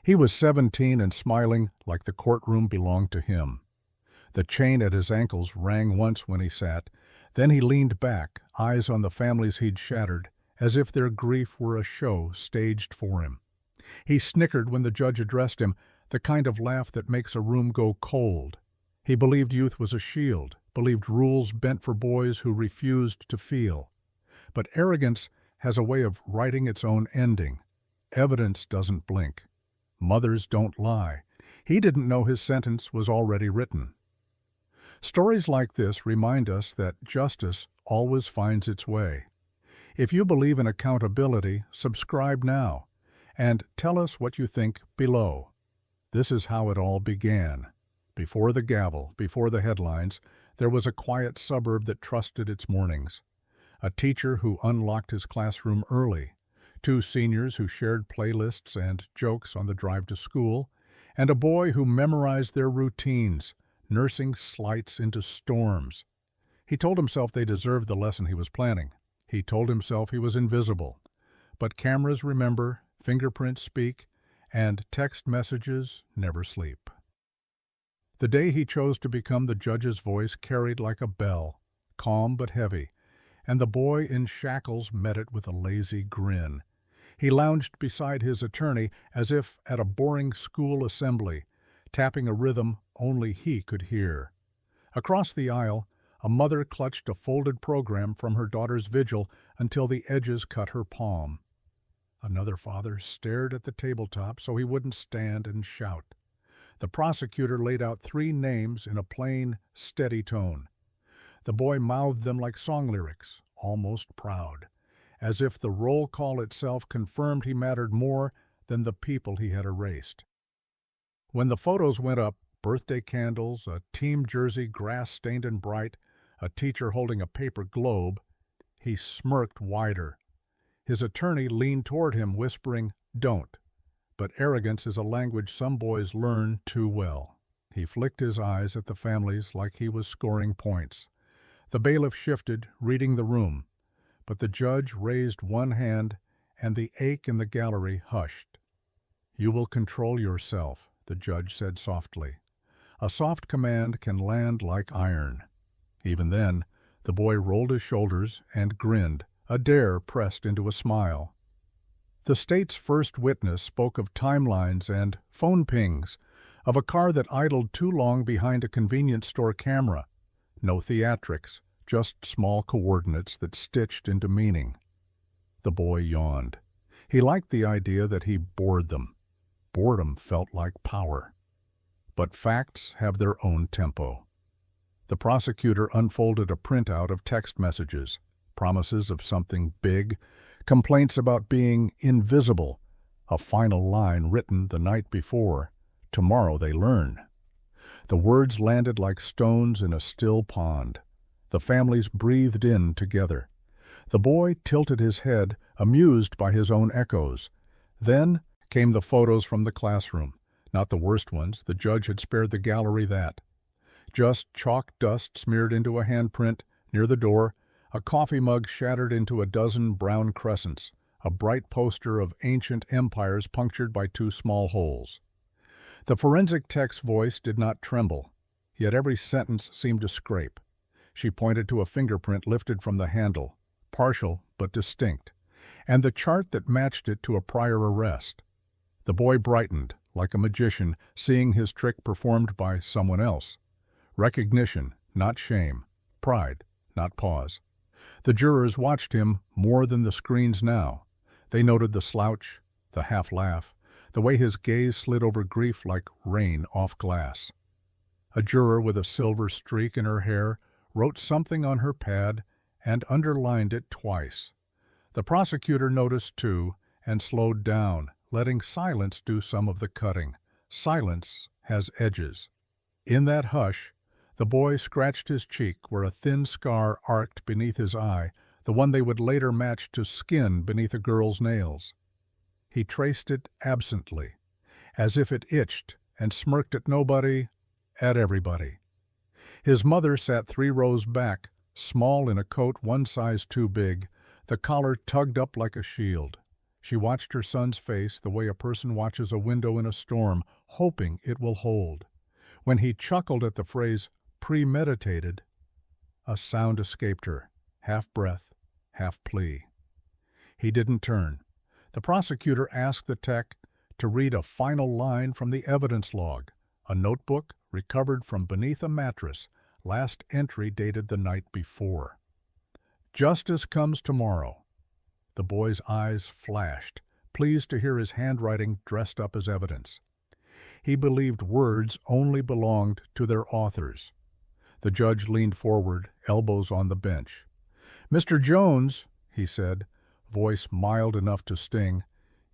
He was 17 and smiling like the courtroom belonged to him. The chain at his ankles rang once when he sat. Then he leaned back, eyes on the families he'd shattered, as if their grief were a show staged for him. He snickered when the judge addressed him, the kind of laugh that makes a room go cold. He believed youth was a shield, believed rules bent for boys who refused to feel. But arrogance has a way of writing its own ending. Evidence doesn't blink. Mothers don't lie. He didn't know his sentence was already written. Stories like this remind us that justice always finds its way. If you believe in accountability, subscribe now, and tell us what you think below. This is how it all began. Before the gavel, before the headlines, there was a quiet suburb that trusted its mornings. A teacher who unlocked his classroom early, two seniors who shared playlists and jokes on the drive to school, and a boy who memorized their routines, nursing slights into storms. He told himself they deserved the lesson he was planning. He told himself he was invisible. But cameras remember, fingerprints speak, and text messages never sleep. The day he chose to become the judge's voice carried like a bell, calm but heavy, and the boy in shackles met it with a lazy grin. He lounged beside his attorney as if at a boring school assembly, tapping a rhythm only he could hear. Across the aisle, a mother clutched a folded program from her daughter's vigil until the edges cut her palm. Another father stared at the tabletop so he wouldn't stand and shout. The prosecutor laid out 3 names in a plain, steady tone. The boy mouthed them like song lyrics, almost proud, as if the roll call itself confirmed he mattered more than the people he had erased. When the photos went up, birthday candles, a team jersey grass-stained and bright, a teacher holding a paper globe, he smirked wider. His attorney leaned toward him, whispering, "Don't." But arrogance is a language some boys learn too well. He flicked his eyes at the families like he was scoring points. The bailiff shifted, reading the room, but the judge raised one hand and the ache in the gallery hushed. "You will control yourself," the judge said softly. A soft command can land like iron. Even then, the boy rolled his shoulders and grinned, a dare pressed into a smile. The state's first witness spoke of timelines and phone pings, of a car that idled too long behind a convenience store camera. No theatrics, just small coordinates that stitched into meaning. The boy yawned. He liked the idea that he bored them. Boredom felt like power. But facts have their own tempo. The prosecutor unfolded a printout of text messages, promises of something big, complaints about being invisible, a final line written the night before, "Tomorrow they learn." The words landed like stones in a still pond. The families breathed in together. The boy tilted his head, amused by his own echoes. Then came the photos from the classroom. Not the worst ones, the judge had spared the gallery that. Just chalk dust smeared into a handprint near the door, a coffee mug shattered into a dozen brown crescents, a bright poster of ancient empires punctured by 2 small holes. The forensic tech's voice did not tremble, yet every sentence seemed to scrape. She pointed to a fingerprint lifted from the handle, partial but distinct, and the chart that matched it to a prior arrest. The boy brightened, like a magician, seeing his trick performed by someone else. Recognition, not shame. Pride, not pause. The jurors watched him more than the screens now. They noted the slouch, the half-laugh, the way his gaze slid over grief like rain off glass. A juror with a silver streak in her hair wrote something on her pad and underlined it twice. The prosecutor noticed too and slowed down, letting silence do some of the cutting. Silence has edges. In that hush, the boy scratched his cheek where a thin scar arced beneath his eye, the one they would later match to skin beneath a girl's nails. He traced it absently, as if it itched, and smirked at nobody, at everybody. His mother sat 3 rows back, small in a coat 1 size too big, the collar tugged up like a shield. She watched her son's face the way a person watches a window in a storm, hoping it will hold. When he chuckled at the phrase premeditated, a sound escaped her, half breath, half plea. He didn't turn. The prosecutor asked the tech to read a final line from the evidence log, a notebook recovered from beneath a mattress, last entry dated the night before. Justice comes tomorrow. The boy's eyes flashed, pleased to hear his handwriting dressed up as evidence. He believed words only belonged to their authors. The judge leaned forward, elbows on the bench. "Mr. Jones," he said, voice mild enough to sting,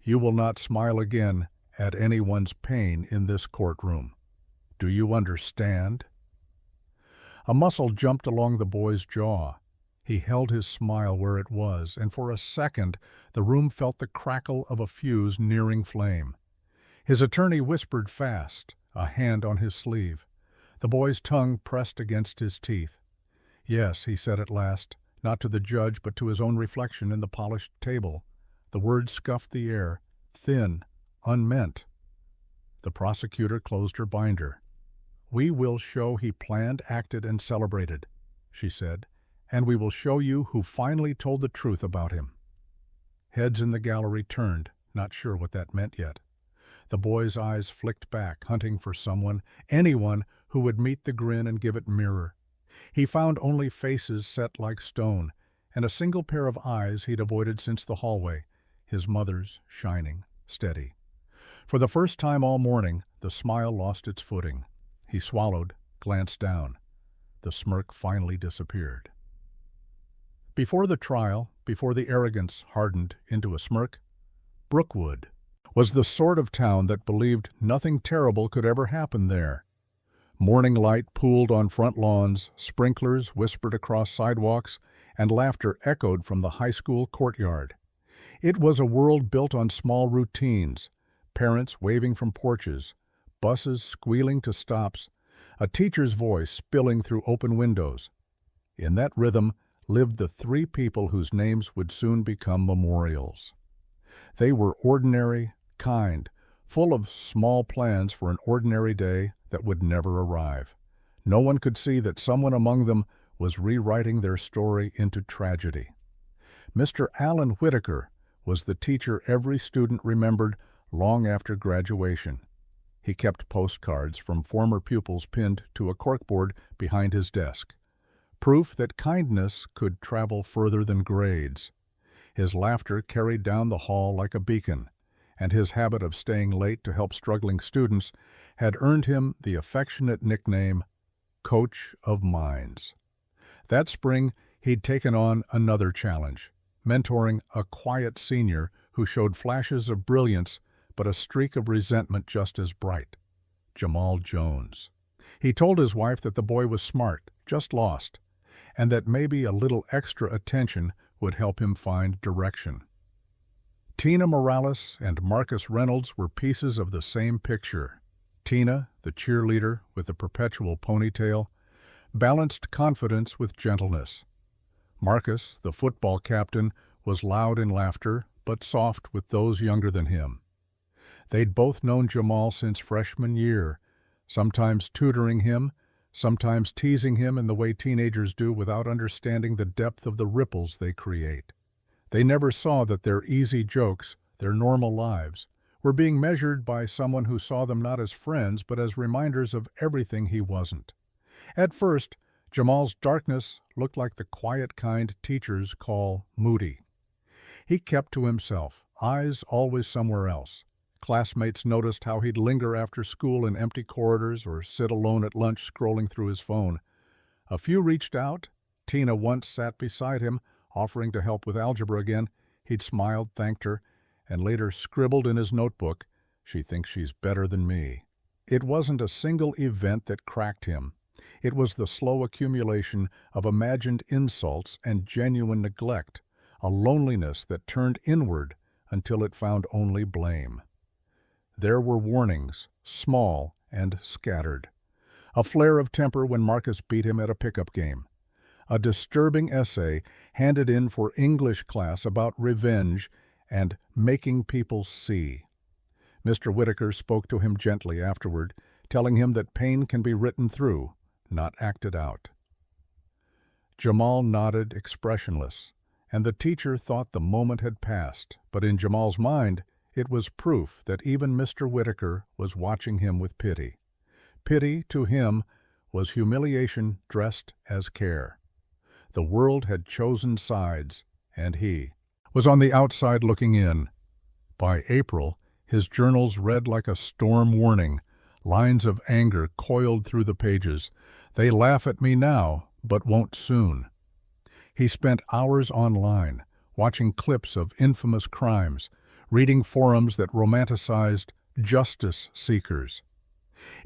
"you will not smile again at anyone's pain in this courtroom. Do you understand?" A muscle jumped along the boy's jaw. He held his smile where it was, and for a second the room felt the crackle of a fuse nearing flame. His attorney whispered fast, a hand on his sleeve. The boy's tongue pressed against his teeth. "Yes," he said at last, not to the judge but to his own reflection in the polished table. The words scuffed the air, thin, unmeant. The prosecutor closed her binder. "We will show he planned, acted, and celebrated," she said, "and we will show you who finally told the truth about him." Heads in the gallery turned, not sure what that meant yet. The boy's eyes flicked back, hunting for someone, anyone who would meet the grin and give it mirror. He found only faces set like stone, and a single pair of eyes he'd avoided since the hallway, his mother's, shining, steady. For the first time all morning, the smile lost its footing. He swallowed, glanced down. The smirk finally disappeared. Before the trial, before the arrogance hardened into a smirk, Brookwood was the sort of town that believed nothing terrible could ever happen there. Morning light pooled on front lawns, sprinklers whispered across sidewalks, and laughter echoed from the high school courtyard. It was a world built on small routines, parents waving from porches, buses squealing to stops, a teacher's voice spilling through open windows. In that rhythm lived the three people whose names would soon become memorials. They were ordinary, kind, full of small plans for an ordinary day that would never arrive. No one could see that someone among them was rewriting their story into tragedy. Mr. Allen Whitaker was the teacher every student remembered long after graduation. He kept postcards from former pupils pinned to a corkboard behind his desk. Proof that kindness could travel further than grades. His laughter carried down the hall like a beacon, and his habit of staying late to help struggling students had earned him the affectionate nickname Coach of Minds. That spring, he'd taken on another challenge, mentoring a quiet senior who showed flashes of brilliance but a streak of resentment just as bright, Jamal Jones. He told his wife that the boy was smart, just lost, and that maybe a little extra attention would help him find direction. Tina Morales and Marcus Reynolds were pieces of the same picture. Tina, the cheerleader with the perpetual ponytail, balanced confidence with gentleness. Marcus, the football captain, was loud in laughter, but soft with those younger than him. They'd both known Jamal since freshman year, sometimes tutoring him, sometimes teasing him in the way teenagers do without understanding the depth of the ripples they create. They never saw that their easy jokes, their normal lives, were being measured by someone who saw them not as friends but as reminders of everything he wasn't. At first, Jamal's darkness looked like the quiet kind teachers call moody. He kept to himself, eyes always somewhere else. Classmates noticed how he'd linger after school in empty corridors or sit alone at lunch scrolling through his phone. A few reached out. Tina once sat beside him, offering to help with algebra again. He'd smiled, thanked her, and later scribbled in his notebook, "She thinks she's better than me." It wasn't a single event that cracked him. It was the slow accumulation of imagined insults and genuine neglect, a loneliness that turned inward until it found only blame. There were warnings, small and scattered. A flare of temper when Marcus beat him at a pickup game. A disturbing essay handed in for English class about revenge and making people see. Mr. Whitaker spoke to him gently afterward, telling him that pain can be written through, not acted out. Jamal nodded expressionless, and the teacher thought the moment had passed, but in Jamal's mind it was proof that even Mr. Whitaker was watching him with pity. Pity, to him, was humiliation dressed as care. The world had chosen sides, and he was on the outside looking in. By April, his journals read like a storm warning. Lines of anger coiled through the pages. They laugh at me now, but won't soon. He spent hours online, watching clips of infamous crimes, reading forums that romanticized justice seekers.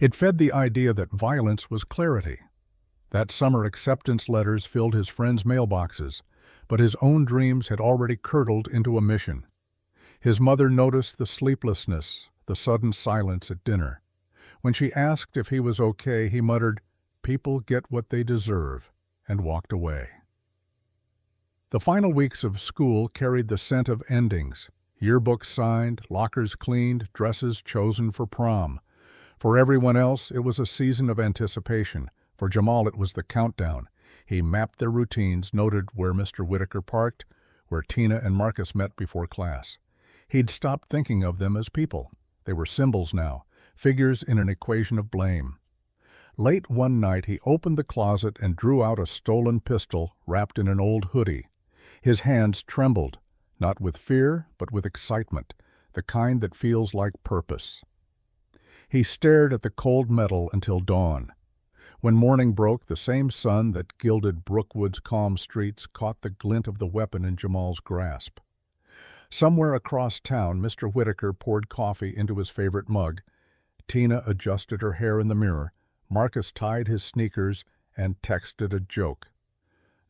It fed the idea that violence was clarity. That summer, acceptance letters filled his friends' mailboxes, but his own dreams had already curdled into a mission. His mother noticed the sleeplessness, the sudden silence at dinner. When she asked if he was okay, he muttered, "People get what they deserve," and walked away. The final weeks of school carried the scent of endings. Yearbooks signed, lockers cleaned, dresses chosen for prom. For everyone else, it was a season of anticipation. For Jamal, it was the countdown. He mapped their routines, noted where Mr. Whitaker parked, where Tina and Marcus met before class. He'd stopped thinking of them as people. They were symbols now, figures in an equation of blame. Late one night, he opened the closet and drew out a stolen pistol wrapped in an old hoodie. His hands trembled, not with fear, but with excitement, the kind that feels like purpose. He stared at the cold metal until dawn. When morning broke, the same sun that gilded Brookwood's calm streets caught the glint of the weapon in Jamal's grasp. Somewhere across town, Mr. Whitaker poured coffee into his favorite mug. Tina adjusted her hair in the mirror. Marcus tied his sneakers and texted a joke.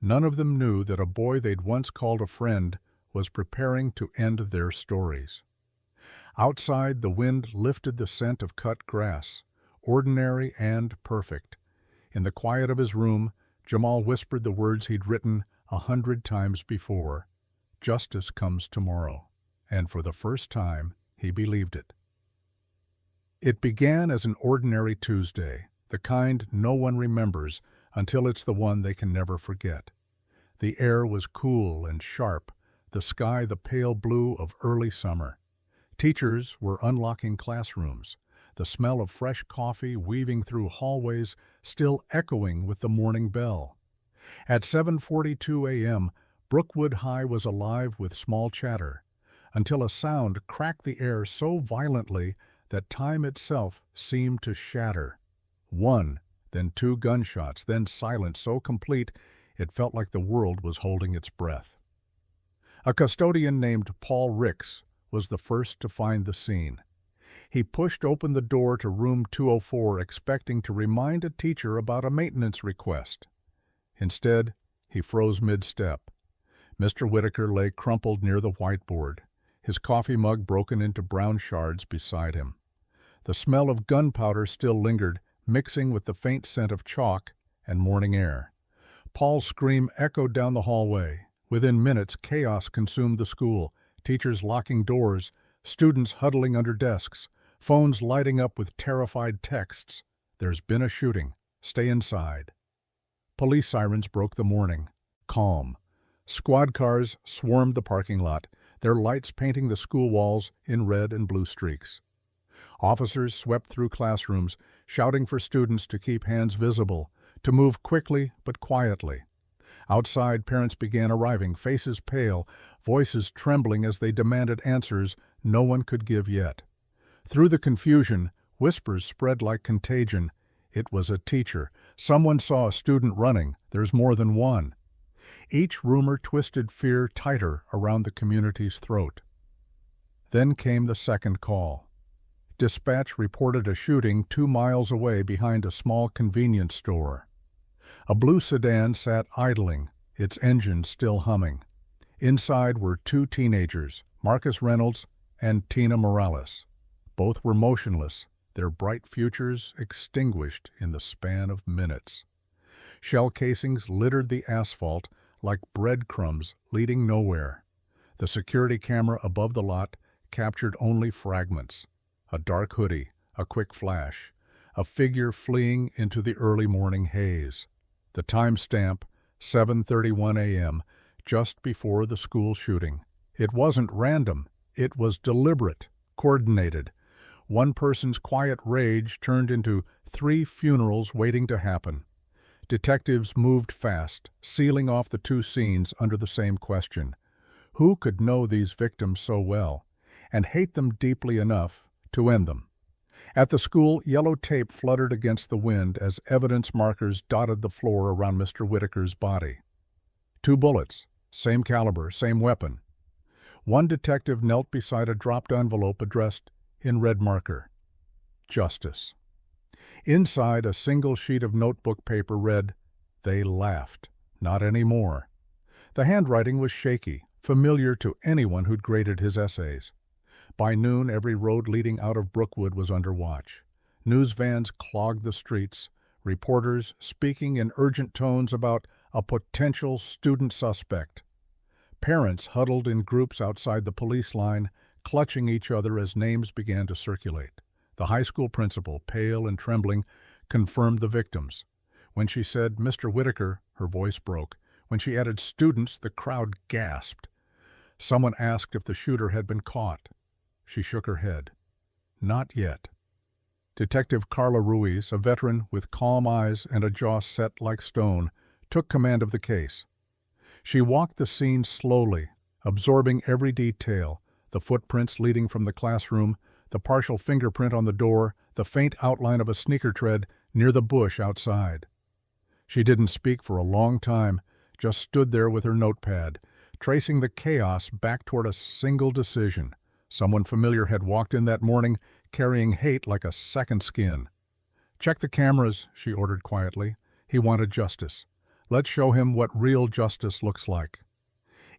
None of them knew that a boy they'd once called a friend was preparing to end their stories. Outside, the wind lifted the scent of cut grass, ordinary and perfect. In the quiet of his room, Jamal whispered the words he'd written 100 times before. Justice comes tomorrow. And for the first time, he believed it. It began as an ordinary Tuesday, the kind no one remembers until it's the one they can never forget. The air was cool and sharp, the sky the pale blue of early summer. Teachers were unlocking classrooms, the smell of fresh coffee weaving through hallways still echoing with the morning bell. At 7:42 a.m., Brookwood High was alive with small chatter, until a sound cracked the air so violently that time itself seemed to shatter. One, then two gunshots, then silence so complete it felt like the world was holding its breath. A custodian named Paul Ricks was the first to find the scene. He pushed open the door to room 204, expecting to remind a teacher about a maintenance request. Instead, he froze mid-step. Mr. Whitaker lay crumpled near the whiteboard, his coffee mug broken into brown shards beside him. The smell of gunpowder still lingered, mixing with the faint scent of chalk and morning air. Paul's scream echoed down the hallway. Within minutes, chaos consumed the school, teachers locking doors, students huddling under desks, phones lighting up with terrified texts. "There's been a shooting. Stay inside." Police sirens broke the morning. Calm. Squad cars swarmed the parking lot, their lights painting the school walls in red and blue streaks. Officers swept through classrooms, shouting for students to keep hands visible, to move quickly but quietly. Outside, parents began arriving, faces pale, voices trembling as they demanded answers no one could give yet. Through the confusion, whispers spread like contagion. It was a teacher. Someone saw a student running. There's more than one. Each rumor twisted fear tighter around the community's throat. Then came the second call. Dispatch reported a shooting 2 miles away behind a small convenience store. A blue sedan sat idling, its engine still humming. Inside were 2 teenagers, Marcus Reynolds and Tina Morales. Both were motionless, their bright futures extinguished in the span of minutes. Shell casings littered the asphalt like breadcrumbs leading nowhere. The security camera above the lot captured only fragments. A dark hoodie, a quick flash, a figure fleeing into the early morning haze. The timestamp, 7:31 a.m., just before the school shooting. It wasn't random. It was deliberate, coordinated. One person's quiet rage turned into 3 funerals waiting to happen. Detectives moved fast, sealing off the 2 scenes under the same question. Who could know these victims so well, and hate them deeply enough to end them? At the school, yellow tape fluttered against the wind as evidence markers dotted the floor around Mr. Whitaker's body. 2 bullets, same caliber, same weapon. One detective knelt beside a dropped envelope addressed in red marker, Justice. Inside, a single sheet of notebook paper read, "They laughed. Not anymore." The handwriting was shaky, familiar to anyone who'd graded his essays. By noon, every road leading out of Brookwood was under watch. News vans clogged the streets, reporters speaking in urgent tones about a potential student suspect. Parents huddled in groups outside the police line, clutching each other as names began to circulate. The high school principal, pale and trembling, confirmed the victims. When she said, "Mr. Whitaker," her voice broke. When she added students, the crowd gasped. Someone asked if the shooter had been caught. She shook her head. Not yet. Detective Carla Ruiz, a veteran with calm eyes and a jaw set like stone, took command of the case. She walked the scene slowly, absorbing every detail, the footprints leading from the classroom, the partial fingerprint on the door, the faint outline of a sneaker tread near the bush outside. She didn't speak for a long time, just stood there with her notepad, tracing the chaos back toward a single decision. Someone familiar had walked in that morning, carrying hate like a second skin. "Check the cameras," she ordered quietly. He wanted justice. Let's show him what real justice looks like.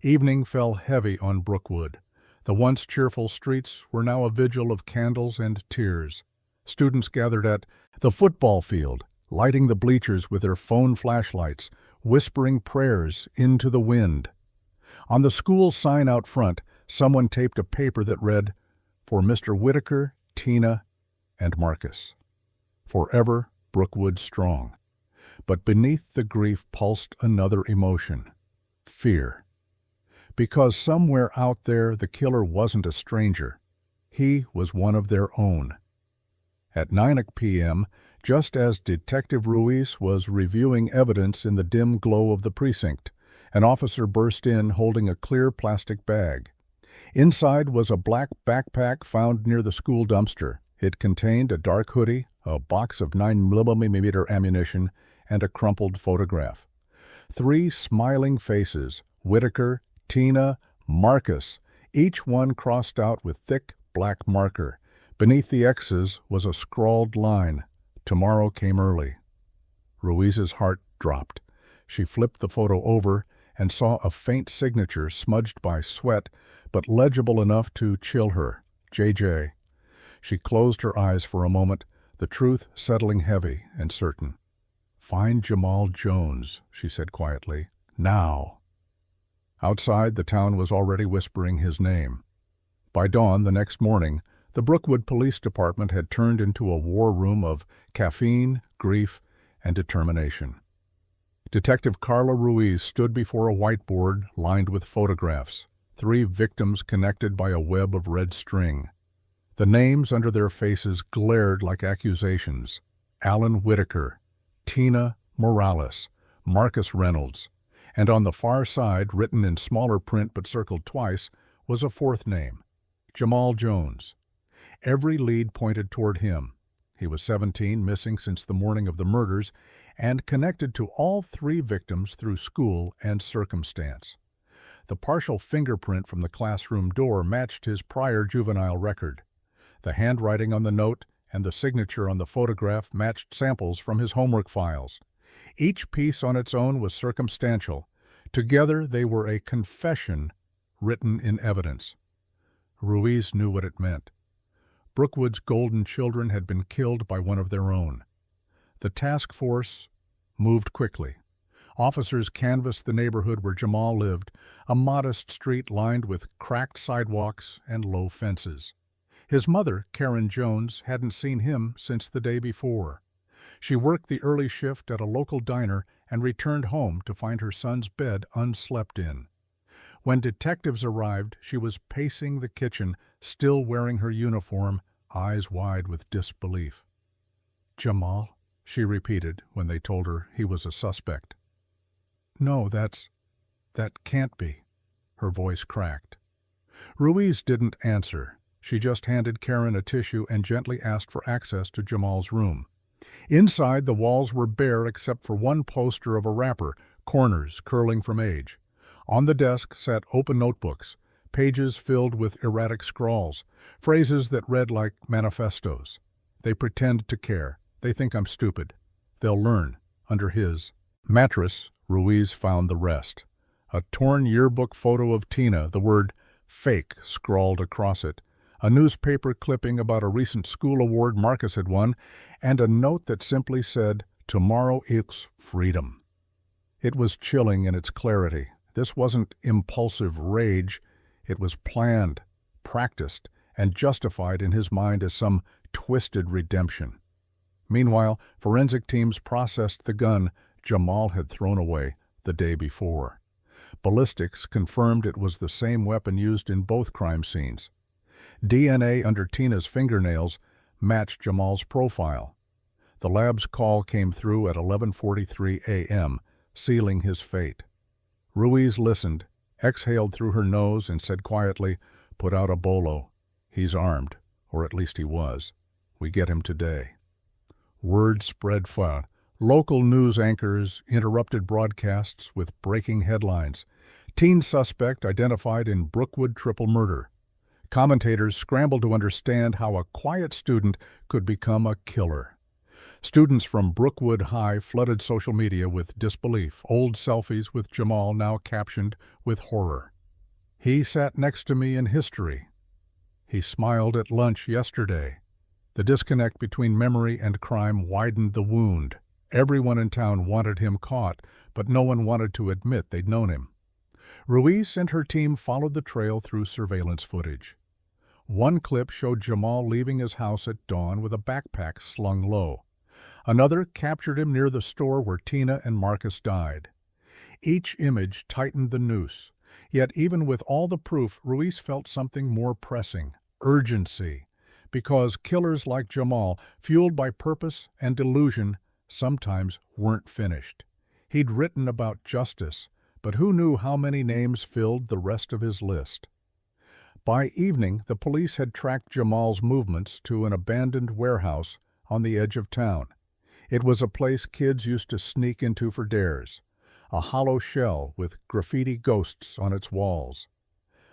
Evening fell heavy on Brookwood. The once cheerful streets were now a vigil of candles and tears. Students gathered at the football field, lighting the bleachers with their phone flashlights, whispering prayers into the wind. On the school sign out front, someone taped a paper that read, "For Mr. Whitaker, Tina, and Marcus. Forever Brookwood strong." But beneath the grief pulsed another emotion, fear. Because somewhere out there the killer wasn't a stranger. He was one of their own. At 9 p.m., just as Detective Ruiz was reviewing evidence in the dim glow of the precinct, an officer burst in holding a clear plastic bag. Inside was a black backpack found near the school dumpster. It contained a dark hoodie, a box of 9mm ammunition, and a crumpled photograph. 3 smiling faces, Whitaker, Tina, Marcus, each one crossed out with thick black marker. Beneath the X's was a scrawled line, "Tomorrow came early." Ruiz's heart dropped. She flipped the photo over and saw a faint signature smudged by sweat, but legible enough to chill her, JJ. She closed her eyes for a moment, the truth settling heavy and certain. "Find Jamal Jones," she said quietly. "Now." Outside, the town was already whispering his name. By dawn the next morning, the Brookwood Police Department had turned into a war room of caffeine, grief, and determination. Detective Carla Ruiz stood before a whiteboard lined with photographs, 3 victims connected by a web of red string. The names under their faces glared like accusations. Alan Whitaker, Tina Morales, Marcus Reynolds, and on the far side, written in smaller print but circled twice, was a 4th name, Jamal Jones. Every lead pointed toward him. He was 17, missing since the morning of the murders, and connected to all 3 victims through school and circumstance. The partial fingerprint from the classroom door matched his prior juvenile record. The handwriting on the note and the signature on the photograph matched samples from his homework files. Each piece on its own was circumstantial. Together they were a confession written in evidence. Ruiz knew what it meant. Brookwood's golden children had been killed by one of their own. The task force moved quickly. Officers canvassed the neighborhood where Jamal lived, a modest street lined with cracked sidewalks and low fences. His mother, Karen Jones, hadn't seen him since the day before. She worked the early shift at a local diner and returned home to find her son's bed unslept in. When detectives arrived, she was pacing the kitchen, still wearing her uniform, eyes wide with disbelief. "Jamal?" she repeated when they told her he was a suspect. "No, that can't be." Her voice cracked. Ruiz didn't answer. She just handed Karen a tissue and gently asked for access to Jamal's room. Inside, the walls were bare except for one poster of a rapper, corners curling from age. On the desk sat open notebooks, pages filled with erratic scrawls, phrases that read like manifestos. "They pretend to care. They think I'm stupid. They'll learn." Under his mattress, Ruiz found the rest. A torn yearbook photo of Tina, the word "fake" scrawled across it, a newspaper clipping about a recent school award Marcus had won, and a note that simply said, "Tomorrow equals freedom." It was chilling in its clarity. This wasn't impulsive rage. It was planned, practiced, and justified in his mind as some twisted redemption. Meanwhile, forensic teams processed the gun Jamal had thrown away the day before. Ballistics confirmed it was the same weapon used in both crime scenes. DNA under Tina's fingernails matched Jamal's profile. The lab's call came through at 11:43 a.m., sealing his fate. Ruiz listened, exhaled through her nose, and said quietly, "Put out a bolo. He's armed, or at least he was. We get him today." Word spread far. Local news anchors interrupted broadcasts with breaking headlines. Teen suspect identified in Brookwood triple murder. Commentators scrambled to understand how a quiet student could become a killer. Students from Brookwood High flooded social media with disbelief, old selfies with Jamal now captioned with horror. "He sat next to me in history. He smiled at lunch yesterday." The disconnect between memory and crime widened the wound. Everyone in town wanted him caught, but no one wanted to admit they'd known him. Ruiz and her team followed the trail through surveillance footage. One clip showed Jamal leaving his house at dawn with a backpack slung low. Another captured him near the store where Tina and Marcus died. Each image tightened the noose. Yet even with all the proof, Ruiz felt something more pressing: urgency. Because killers like Jamal, fueled by purpose and delusion, sometimes weren't finished. He'd written about justice, but who knew how many names filled the rest of his list? By evening, the police had tracked Jamal's movements to an abandoned warehouse on the edge of town. It was a place kids used to sneak into for dares, a hollow shell with graffiti ghosts on its walls.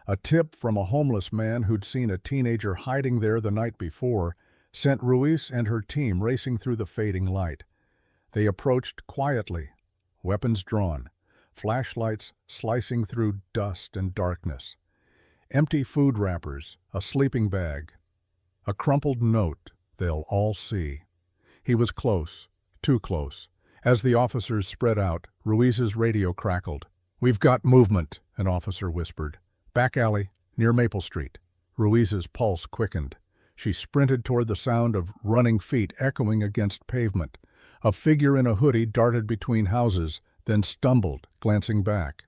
A tip from a homeless man who'd seen a teenager hiding there the night before sent Ruiz and her team racing through the fading light. They approached quietly, weapons drawn, flashlights slicing through dust and darkness. Empty food wrappers, a sleeping bag, a crumpled note they'll all see. He was close, too close. As the officers spread out, Ruiz's radio crackled. "We've got movement," an officer whispered. "Back alley, near Maple Street." Ruiz's pulse quickened. She sprinted toward the sound of running feet echoing against pavement. A figure in a hoodie darted between houses, then stumbled, glancing back.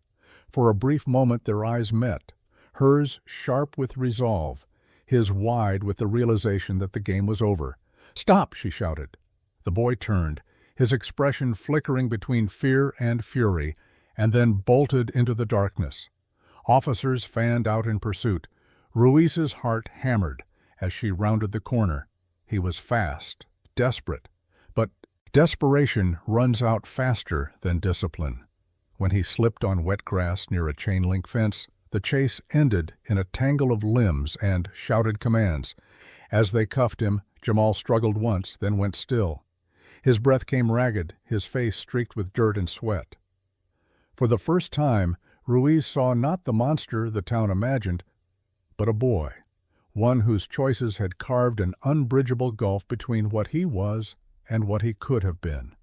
For a brief moment their eyes met, hers sharp with resolve, his wide with the realization that the game was over. "Stop!" she shouted. The boy turned, his expression flickering between fear and fury, and then bolted into the darkness. Officers fanned out in pursuit. Ruiz's heart hammered as she rounded the corner. He was fast, desperate, but desperation runs out faster than discipline. When he slipped on wet grass near a chain-link fence, the chase ended in a tangle of limbs and shouted commands. As they cuffed him, Jamal struggled once, then went still. His breath came ragged, his face streaked with dirt and sweat. For the first time, Ruiz saw not the monster the town imagined, but a boy, one whose choices had carved an unbridgeable gulf between what he was and what he could have been.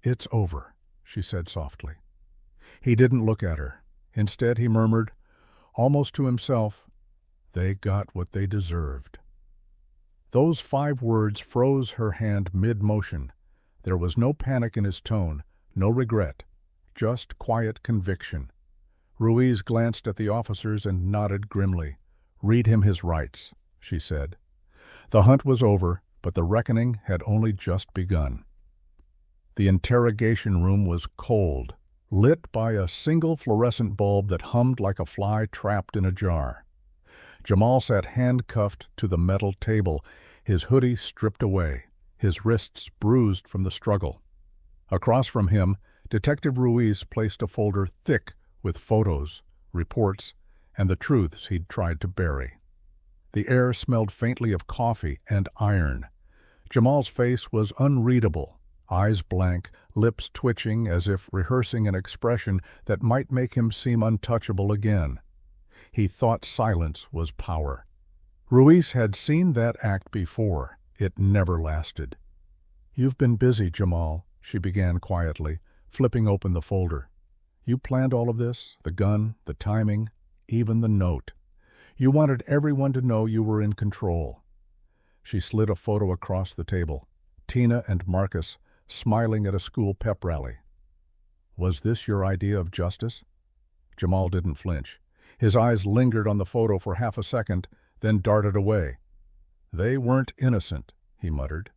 "It's over," she said softly. He didn't look at her. Instead, he murmured, almost to himself, "They got what they deserved." Those 5 words froze her hand mid-motion. There was no panic in his tone, no regret, just quiet conviction. Ruiz glanced at the officers and nodded grimly. "Read him his rights," she said. The hunt was over, but the reckoning had only just begun. The interrogation room was cold, lit by a single fluorescent bulb that hummed like a fly trapped in a jar. Jamal sat handcuffed to the metal table, his hoodie stripped away, his wrists bruised from the struggle. Across from him, Detective Ruiz placed a folder thick with photos, reports, and the truths he'd tried to bury. The air smelled faintly of coffee and iron. Jamal's face was unreadable, eyes blank, lips twitching as if rehearsing an expression that might make him seem untouchable again. He thought silence was power. Ruiz had seen that act before. It never lasted. "You've been busy, Jamal," she began quietly, flipping open the folder. "You planned all of this, the gun, the timing, even the note. You wanted everyone to know you were in control." She slid a photo across the table. Tina and Marcus smiling at a school pep rally. "Was this your idea of justice?" Jamal didn't flinch. His eyes lingered on the photo for half a second, then darted away. "They weren't innocent," he muttered.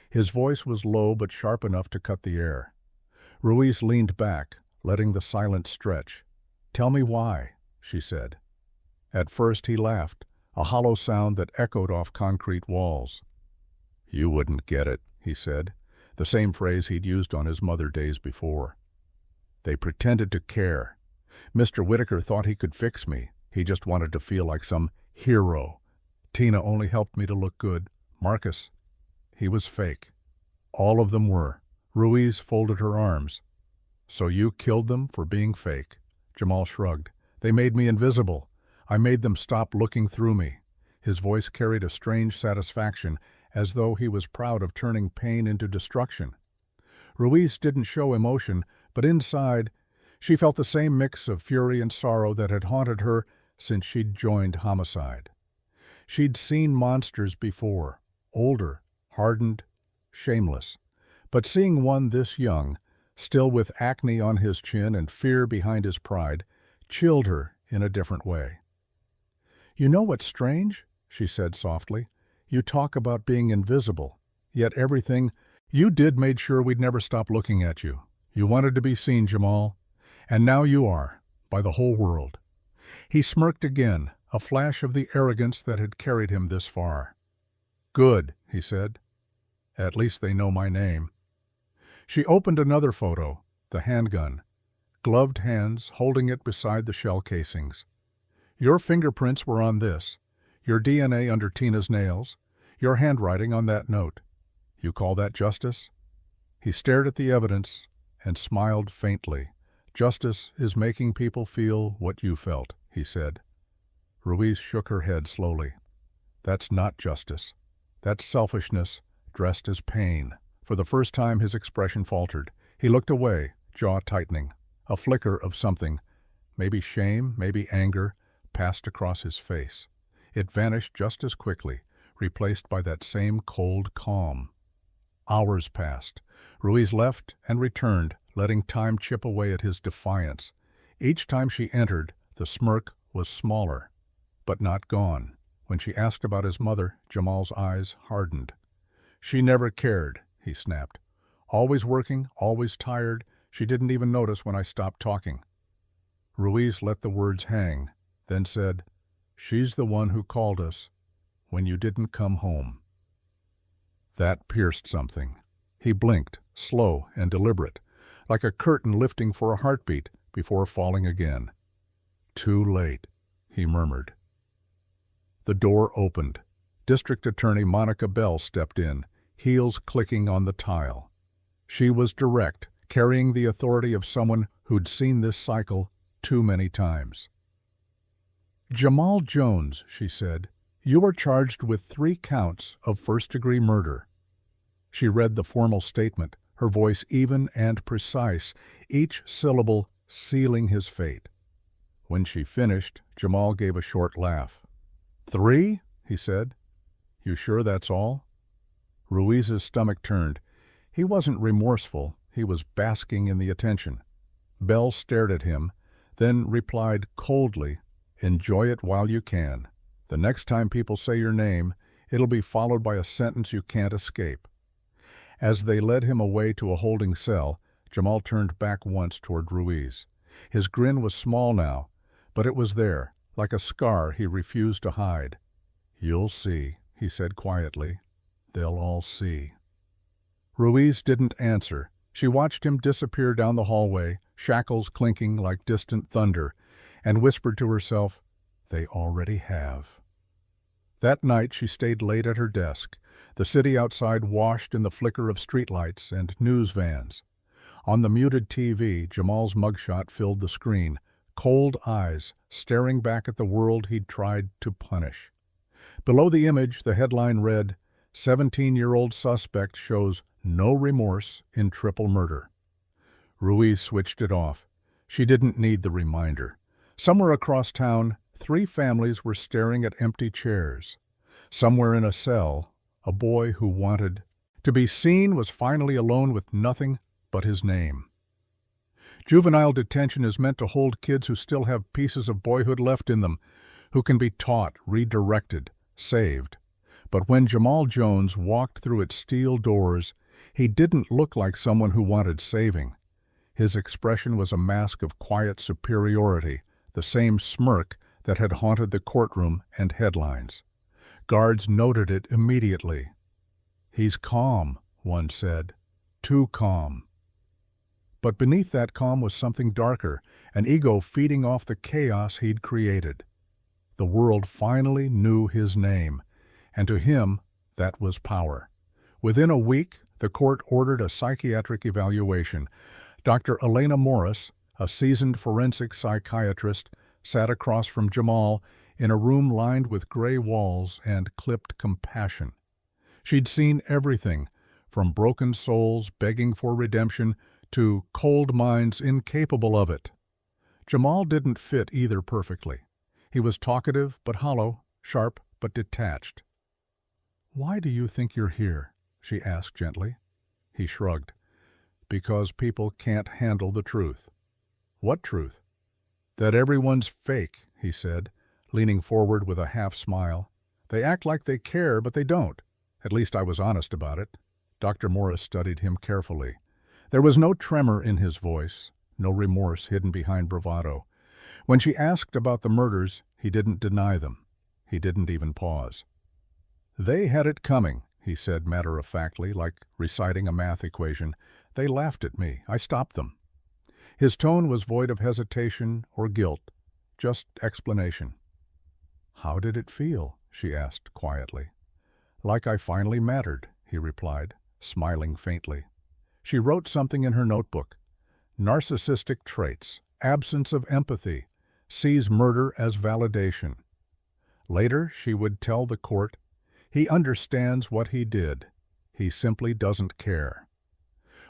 His voice was low but sharp enough to cut the air. Ruiz leaned back, letting the silence stretch. "Tell me why," she said. At first he laughed, a hollow sound that echoed off concrete walls. "You wouldn't get it," he said, the same phrase he'd used on his mother days before. "They pretended to care. Mr. Whitaker thought he could fix me. He just wanted to feel like some hero. Tina only helped me to look good. Marcus, he was fake. All of them were." Ruiz folded her arms. "So you killed them for being fake?" Jamal shrugged. "They made me invisible. I made them stop looking through me." His voice carried a strange satisfaction, as though he was proud of turning pain into destruction. Ruiz didn't show emotion, but inside, she felt the same mix of fury and sorrow that had haunted her since she'd joined homicide. She'd seen monsters before, older, hardened, shameless. But seeing one this young, still with acne on his chin and fear behind his pride, chilled her in a different way. "You know what's strange?" she said softly. "You talk about being invisible, yet everything you did made sure we'd never stop looking at you. You wanted to be seen, Jamal. And now you are, by the whole world." He smirked again, a flash of the arrogance that had carried him this far. "Good," he said. "At least they know my name." She opened another photo, the handgun, gloved hands holding it beside the shell casings. "Your fingerprints were on this, your DNA under Tina's nails, your handwriting on that note. You call that justice?" He stared at the evidence and smiled faintly. "Justice is making people feel what you felt," he said. Ruiz shook her head slowly. "That's not justice. That's selfishness dressed as pain." For the first time his expression faltered. He looked away, jaw tightening. A flicker of something, maybe shame, maybe anger, passed across his face. It vanished just as quickly, replaced by that same cold calm. Hours passed. Ruiz left and returned, letting time chip away at his defiance. Each time she entered, the smirk was smaller, but not gone. When she asked about his mother, Jamal's eyes hardened. "She never cared," he snapped. "Always working, always tired. She didn't even notice when I stopped talking." Ruiz let the words hang, then said, "She's the one who called us when you didn't come home." That pierced something. He blinked, slow and deliberate, like a curtain lifting for a heartbeat before falling again. "Too late," he murmured. The door opened. District Attorney Monica Bell stepped in, heels clicking on the tile. She was direct, carrying the authority of someone who'd seen this cycle too many times. "Jamal Jones," she said, "you are charged with 3 counts of first-degree murder." She read the formal statement, her voice even and precise, each syllable sealing his fate. When she finished, Jamal gave a short laugh. "3?" he said. "You sure that's all?" Ruiz's stomach turned. He wasn't remorseful, he was basking in the attention. Belle stared at him, then replied coldly, "Enjoy it while you can. The next time people say your name, it'll be followed by a sentence you can't escape." As they led him away to a holding cell, Jamal turned back once toward Ruiz. His grin was small now, but it was there, like a scar he refused to hide. "You'll see," he said quietly. "They'll all see." Ruiz didn't answer. She watched him disappear down the hallway, shackles clinking like distant thunder, and whispered to herself, "They already have." That night she stayed late at her desk. The city outside washed in the flicker of streetlights and news vans. On the muted TV, Jamal's mugshot filled the screen, cold eyes staring back at the world he'd tried to punish. Below the image, the headline read, "17-year-old suspect shows no remorse in triple murder." Ruiz switched it off. She didn't need the reminder. Somewhere across town, 3 families were staring at empty chairs. Somewhere in a cell, a boy who wanted to be seen was finally alone with nothing but his name. Juvenile detention is meant to hold kids who still have pieces of boyhood left in them, who can be taught, redirected, saved. But when Jamal Jones walked through its steel doors, he didn't look like someone who wanted saving. His expression was a mask of quiet superiority, the same smirk that had haunted the courtroom and headlines. Guards noted it immediately. "He's calm," one said. "Too calm." But beneath that calm was something darker, an ego feeding off the chaos he'd created. The world finally knew his name, and to him, that was power. Within a week, the court ordered a psychiatric evaluation. Dr. Elena Morris, a seasoned forensic psychiatrist, sat across from Jamal in a room lined with gray walls and clipped compassion. She'd seen everything, from broken souls begging for redemption to cold minds incapable of it. Jamal didn't fit either perfectly. He was talkative but hollow, sharp but detached. "Why do you think you're here?" she asked gently. He shrugged. "Because people can't handle the truth." "What truth?" "That everyone's fake," he said, leaning forward with a half-smile. "They act like they care, but they don't. At least I was honest about it." Dr. Morris studied him carefully. There was no tremor in his voice, no remorse hidden behind bravado. When she asked about the murders, he didn't deny them. He didn't even pause. "They had it coming," he said matter-of-factly, like reciting a math equation. "They laughed at me. I stopped them." His tone was void of hesitation or guilt, just explanation. "How did it feel?" she asked quietly. "Like I finally mattered," he replied, smiling faintly. She wrote something in her notebook. "Narcissistic traits, absence of empathy, sees murder as validation." Later, she would tell the court, "He understands what he did. He simply doesn't care."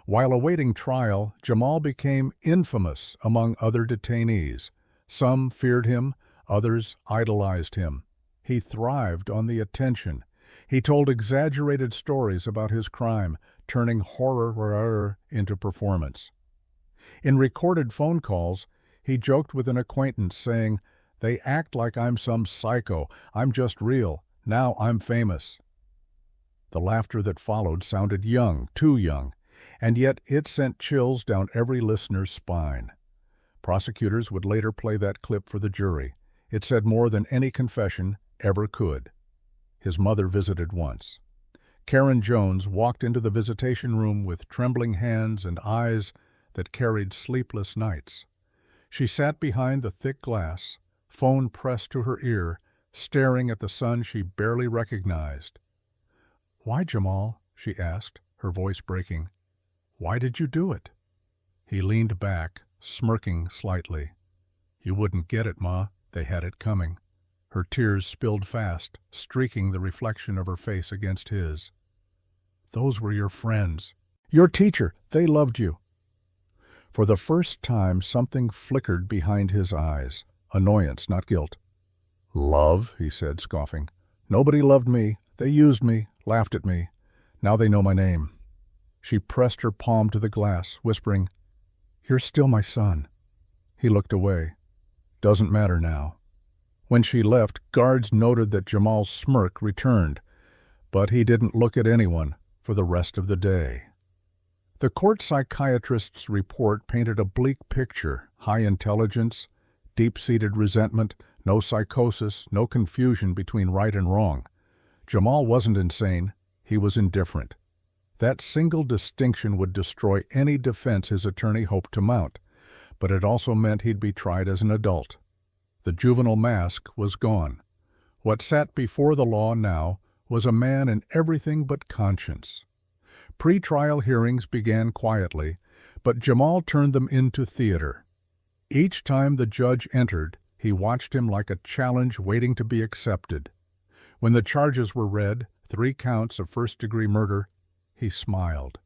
While awaiting trial, Jamal became infamous among other detainees. Some feared him, others idolized him. He thrived on the attention. He told exaggerated stories about his crime, turning horror into performance. In recorded phone calls, he joked with an acquaintance, saying, "They act like I'm some psycho. I'm just real. Now I'm famous." The laughter that followed sounded young, too young, and yet it sent chills down every listener's spine. Prosecutors would later play that clip for the jury. It said more than any confession ever could. His mother visited once. Karen Jones walked into the visitation room with trembling hands and eyes that carried sleepless nights. She sat behind the thick glass, phone pressed to her ear, staring at the son she barely recognized. "Why, Jamal?" she asked, her voice breaking. "Why did you do it?" He leaned back, smirking slightly. "You wouldn't get it, Ma. They had it coming." Her tears spilled fast, streaking the reflection of her face against his. "Those were your friends." Your teacher, they loved you." For the first time, something flickered behind his eyes. Annoyance, not guilt. "Love," he said, scoffing. "Nobody loved me. They used me, laughed at me. Now they know my name." She pressed her palm to the glass, whispering, "You're still my son." He looked away. "Doesn't matter now." When she left, guards noted that Jamal's smirk returned, but he didn't look at anyone for the rest of the day. The court psychiatrist's report painted a bleak picture: high intelligence, deep-seated resentment, no psychosis, no confusion between right and wrong. Jamal wasn't insane, he was indifferent. That single distinction would destroy any defense his attorney hoped to mount, but it also meant he'd be tried as an adult. The juvenile mask was gone. What sat before the law now was a man in everything but conscience. Pre-trial hearings began quietly, but Jamal turned them into theater. Each time the judge entered, he watched him like a challenge waiting to be accepted. When the charges were read, 3 counts of first-degree murder, he smiled.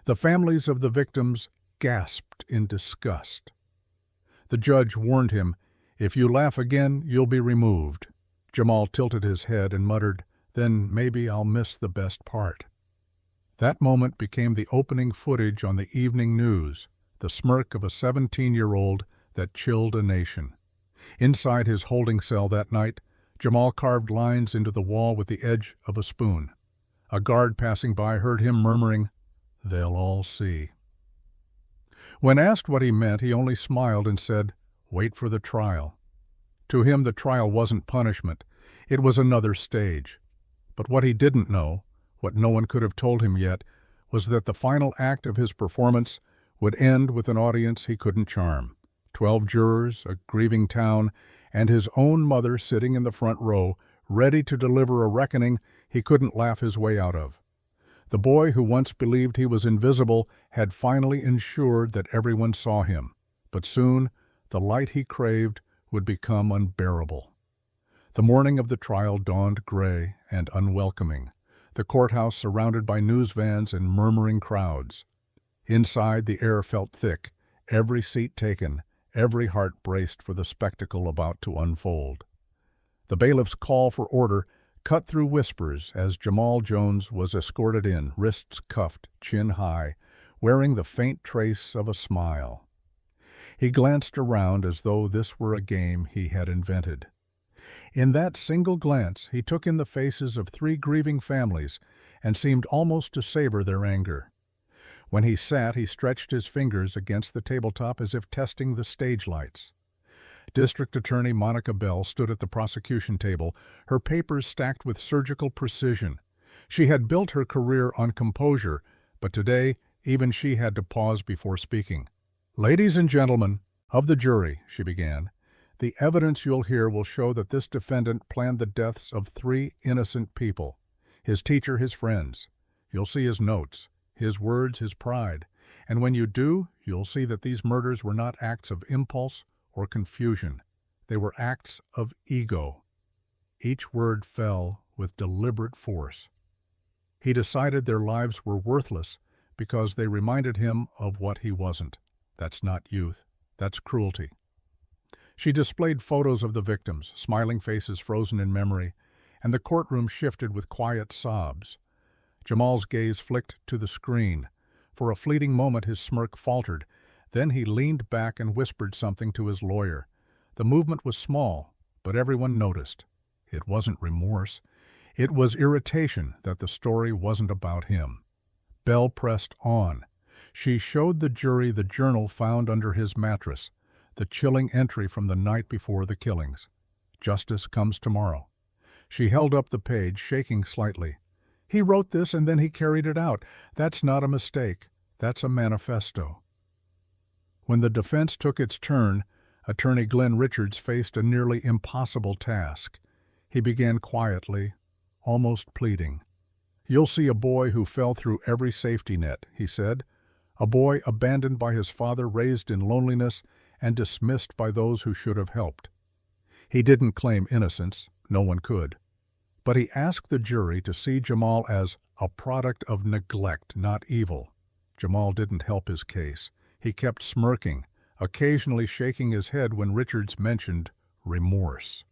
The families of the victims gasped in disgust. The judge warned him, "If you laugh again, you'll be removed." Jamal tilted his head and muttered, "Then maybe I'll miss the best part." That moment became the opening footage on the evening news, the smirk of a 17-year-old that chilled a nation. Inside his holding cell that night, Jamal carved lines into the wall with the edge of a spoon. A guard passing by heard him murmuring, "They'll all see." When asked what he meant, he only smiled and said, "Wait for the trial." To him, the trial wasn't punishment. It was another stage. But what he didn't know, what no one could have told him yet, was that the final act of his performance would end with an audience he couldn't charm. 12 jurors, a grieving town, and his own mother sitting in the front row, ready to deliver a reckoning he couldn't laugh his way out of. The boy who once believed he was invisible had finally ensured that everyone saw him, but soon the light he craved would become unbearable. The morning of the trial dawned gray and unwelcoming, the courthouse surrounded by news vans and murmuring crowds. Inside, the air felt thick, every seat taken, every heart braced for the spectacle about to unfold. The bailiff's call for order cut through whispers as Jamal Jones was escorted in, wrists cuffed, chin high, wearing the faint trace of a smile. He glanced around as though this were a game he had invented. In that single glance, he took in the faces of 3 grieving families and seemed almost to savor their anger. When he sat, he stretched his fingers against the tabletop as if testing the stage lights. District Attorney Monica Bell stood at the prosecution table, her papers stacked with surgical precision. She had built her career on composure, but today even she had to pause before speaking. "Ladies and gentlemen of the jury," she began, "the evidence you'll hear will show that this defendant planned the deaths of 3 innocent people. His teacher, his friends. You'll see his notes, his words, his pride. And when you do, you'll see that these murders were not acts of impulse or confusion. They were acts of ego." Each word fell with deliberate force. He decided their lives were worthless because they reminded him of what he wasn't. That's not youth. That's cruelty. She displayed photos of the victims, smiling faces frozen in memory, and the courtroom shifted with quiet sobs. Jamal's gaze flicked to the screen. For a fleeting moment his smirk faltered. Then he leaned back and whispered something to his lawyer. The movement was small, but everyone noticed. It wasn't remorse. It was irritation that the story wasn't about him. Bell pressed on. She showed the jury the journal found under his mattress, the chilling entry from the night before the killings. "Justice comes tomorrow." She held up the page, shaking slightly. "He wrote this and then he carried it out. That's not a mistake. That's a manifesto." When the defense took its turn, Attorney Glenn Richards faced a nearly impossible task. He began quietly, almost pleading. "You'll see a boy who fell through every safety net," he said. "A boy abandoned by his father, raised in loneliness, and dismissed by those who should have helped." He didn't claim innocence, no one could. But he asked the jury to see Jamal as a product of neglect, not evil. Jamal didn't help his case. He kept smirking, occasionally shaking his head when Richards mentioned remorse.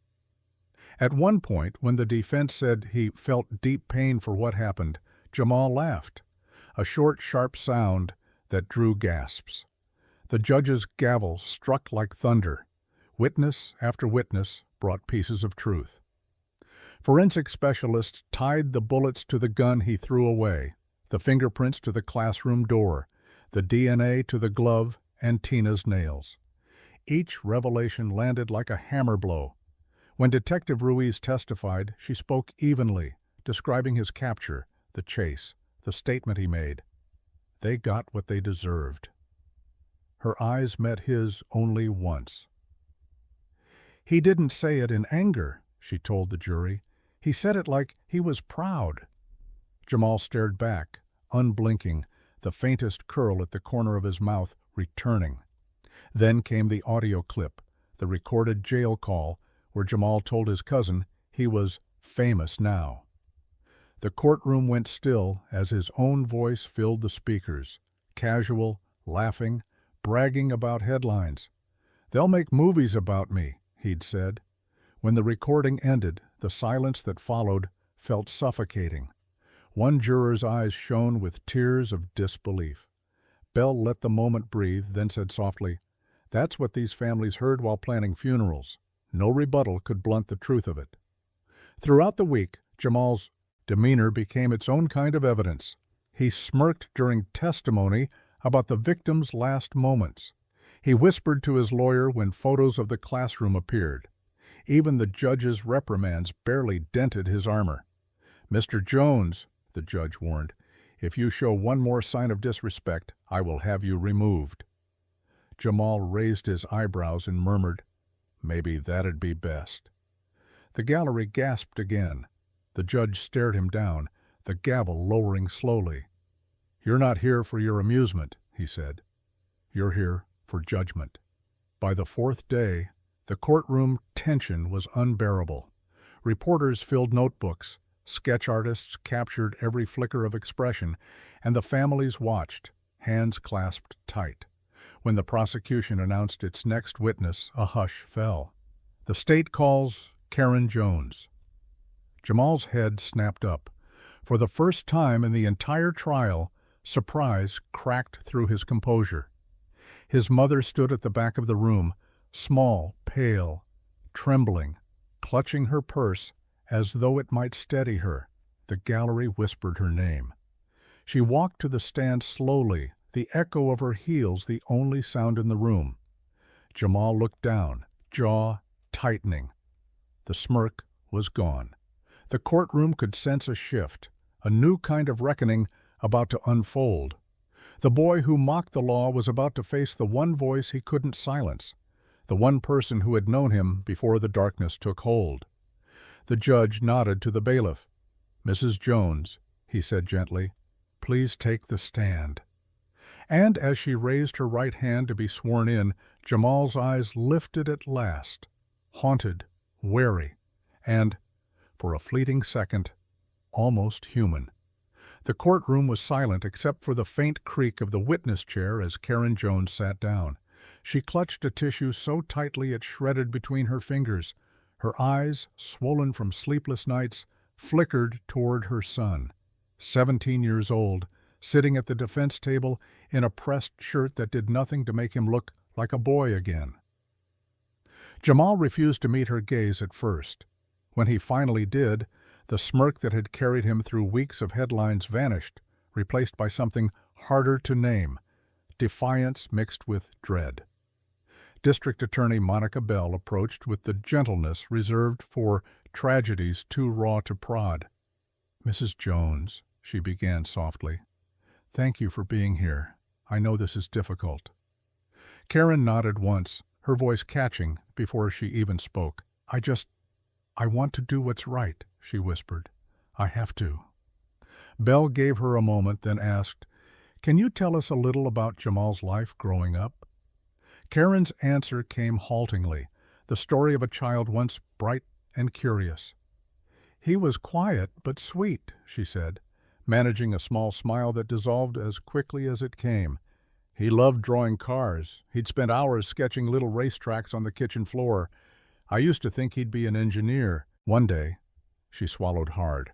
At one point, when the defense said he felt deep pain for what happened, Jamal laughed, a short, sharp sound that drew gasps. The judge's gavel struck like thunder. Witness after witness brought pieces of truth. Forensic specialists tied the bullets to the gun he threw away, the fingerprints to the classroom door, the DNA to the glove and Tina's nails. Each revelation landed like a hammer blow. When Detective Ruiz testified, she spoke evenly, describing his capture, the chase, the statement he made. They got what they deserved. Her eyes met his only once. He didn't say it in anger, she told the jury. He said it like he was proud. Jamal stared back, unblinking, the faintest curl at the corner of his mouth returning. Then came the audio clip, the recorded jail call, where Jamal told his cousin he was famous now. The courtroom went still as his own voice filled the speakers, casual, laughing, bragging about headlines. "They'll make movies about me," he'd said. When the recording ended, the silence that followed felt suffocating. One juror's eyes shone with tears of disbelief. Bell let the moment breathe, then said softly, "That's what these families heard while planning funerals. No rebuttal could blunt the truth of it." Throughout the week, Jamal's demeanor became its own kind of evidence. He smirked during testimony about the victim's last moments. He whispered to his lawyer when photos of the classroom appeared. Even the judge's reprimands barely dented his armor. "Mr. Jones," the judge warned, "if you show one more sign of disrespect, I will have you removed." Jamal raised his eyebrows and murmured, "Maybe that'd be best." The gallery gasped again. The judge stared him down, the gavel lowering slowly. "You're not here for your amusement," he said. "You're here for judgment." By the fourth day, the courtroom tension was unbearable. Reporters filled notebooks, sketch artists captured every flicker of expression, and the families watched, hands clasped tight. When the prosecution announced its next witness, a hush fell. "The state calls Karen Jones." Jamal's head snapped up. For the first time in the entire trial, surprise cracked through his composure. His mother stood at the back of the room, small, pale, trembling, clutching her purse as though it might steady her. The gallery whispered her name. She walked to the stand slowly, the echo of her heels the only sound in the room. Jamal looked down, jaw tightening. The smirk was gone. The courtroom could sense a shift, a new kind of reckoning about to unfold. The boy who mocked the law was about to face the one voice he couldn't silence, the one person who had known him before the darkness took hold. The judge nodded to the bailiff. "Mrs. Jones," he said gently, "please take the stand." And as she raised her right hand to be sworn in, Jamal's eyes lifted at last, haunted, wary, and, for a fleeting second, almost human. The courtroom was silent except for the faint creak of the witness chair as Karen Jones sat down. She clutched a tissue so tightly it shredded between her fingers. Her eyes, swollen from sleepless nights, flickered toward her son, 17 years old, sitting at the defense table in a pressed shirt that did nothing to make him look like a boy again. Jamal refused to meet her gaze at first. When he finally did, the smirk that had carried him through weeks of headlines vanished, replaced by something harder to name, defiance mixed with dread. District Attorney Monica Bell approached with the gentleness reserved for tragedies too raw to prod. "Mrs. Jones," she began softly, "thank you for being here. I know this is difficult." Karen nodded once, her voice catching before she even spoke. I want to do what's right," she whispered. "I have to." Bell gave her a moment, then asked, "Can you tell us a little about Jamal's life growing up?" Karen's answer came haltingly, the story of a child once bright and curious. "He was quiet but sweet," she said. managing a small smile that dissolved as quickly as it came. He loved drawing cars. He'd spent hours sketching little racetracks on the kitchen floor. I used to think he'd be an engineer. One day, she swallowed hard.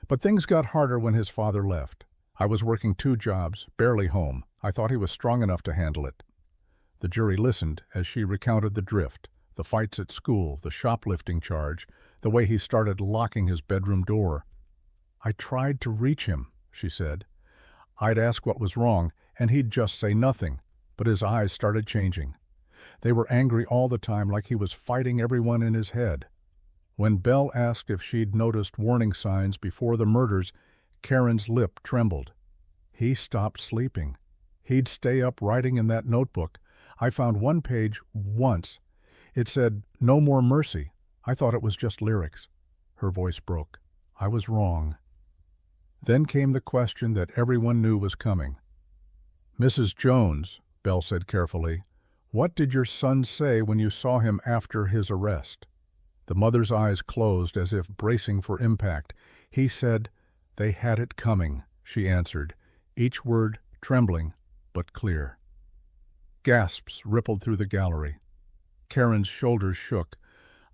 But things got harder when his father left. I was working 2 jobs, barely home. I thought he was strong enough to handle it. The jury listened as she recounted the drift, the fights at school, the shoplifting charge, the way he started locking his bedroom door. I tried to reach him, she said. I'd ask what was wrong, and he'd just say nothing, but his eyes started changing. They were angry all the time, like he was fighting everyone in his head. When Belle asked if she'd noticed warning signs before the murders, Karen's lip trembled. He stopped sleeping. He'd stay up writing in that notebook. I found one page once. It said, "No more mercy." I thought it was just lyrics. Her voice broke. I was wrong. Then came the question that everyone knew was coming. "Mrs. Jones," Belle said carefully, "what did your son say when you saw him after his arrest?" The mother's eyes closed as if bracing for impact. "He said they had it coming," she answered, each word trembling but clear. Gasps rippled through the gallery. Karen's shoulders shook.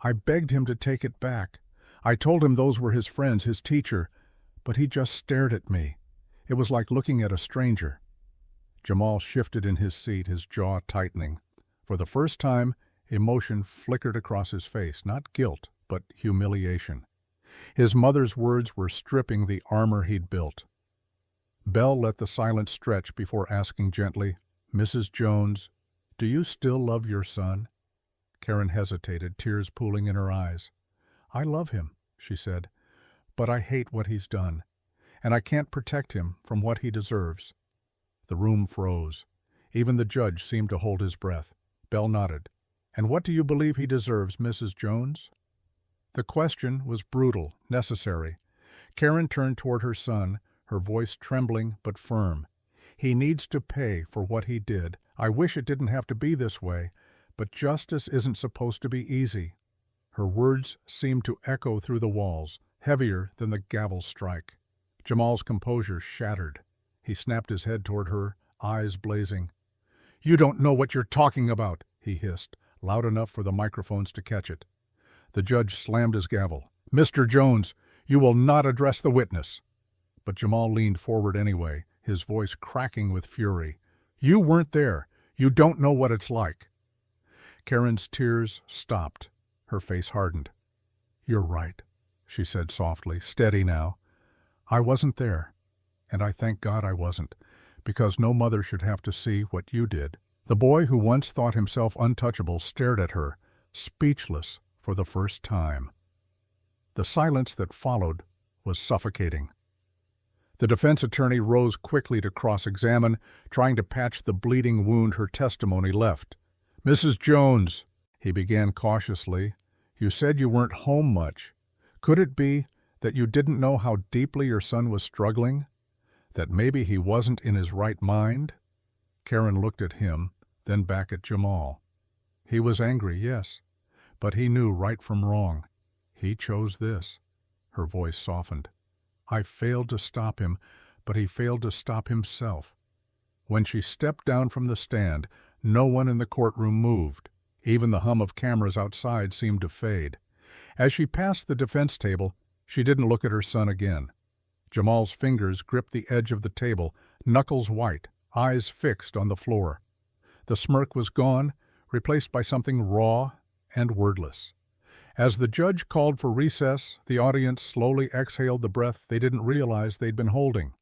I begged him to take it back. I told him those were his friends, his teacher, but he just stared at me. It was like looking at a stranger. Jamal shifted in his seat, his jaw tightening. For the first time, emotion flickered across his face, not guilt, but humiliation. His mother's words were stripping the armor he'd built. Belle let the silence stretch before asking gently, "Mrs. Jones, do you still love your son?" Karen hesitated, tears pooling in her eyes. "I love him," she said, "but I hate what he's done, and I can't protect him from what he deserves." The room froze. Even the judge seemed to hold his breath. Belle nodded. "And what do you believe he deserves, Mrs. Jones?" The question was brutal, necessary. Karen turned toward her son, her voice trembling but firm. "He needs to pay for what he did. I wish it didn't have to be this way, but justice isn't supposed to be easy." Her words seemed to echo through the walls, heavier than the gavel's strike. Jamal's composure shattered. He snapped his head toward her, eyes blazing. "You don't know what you're talking about," he hissed, loud enough for the microphones to catch it. The judge slammed his gavel. "Mr. Jones, you will not address the witness." But Jamal leaned forward anyway, his voice cracking with fury. "You weren't there. You don't know what it's like." Karen's tears stopped. Her face hardened. "You're right," she said softly, steady now. "I wasn't there, and I thank God I wasn't, because no mother should have to see what you did." The boy who once thought himself untouchable stared at her, speechless for the first time. The silence that followed was suffocating. The defense attorney rose quickly to cross-examine, trying to patch the bleeding wound her testimony left. "Mrs. Jones," he began cautiously, "you said you weren't home much. Could it be that you didn't know how deeply your son was struggling? That maybe he wasn't in his right mind?" Karen looked at him, then back at Jamal. He was angry, yes, but he knew right from wrong. He chose this. Her voice softened. "I failed to stop him, but he failed to stop himself." When she stepped down from the stand, no one in the courtroom moved. Even the hum of cameras outside seemed to fade. As she passed the defense table, she didn't look at her son again. Jamal's fingers gripped the edge of the table, knuckles white, eyes fixed on the floor. The smirk was gone, replaced by something raw and wordless. As the judge called for recess, the audience slowly exhaled the breath they didn't realize they'd been holding.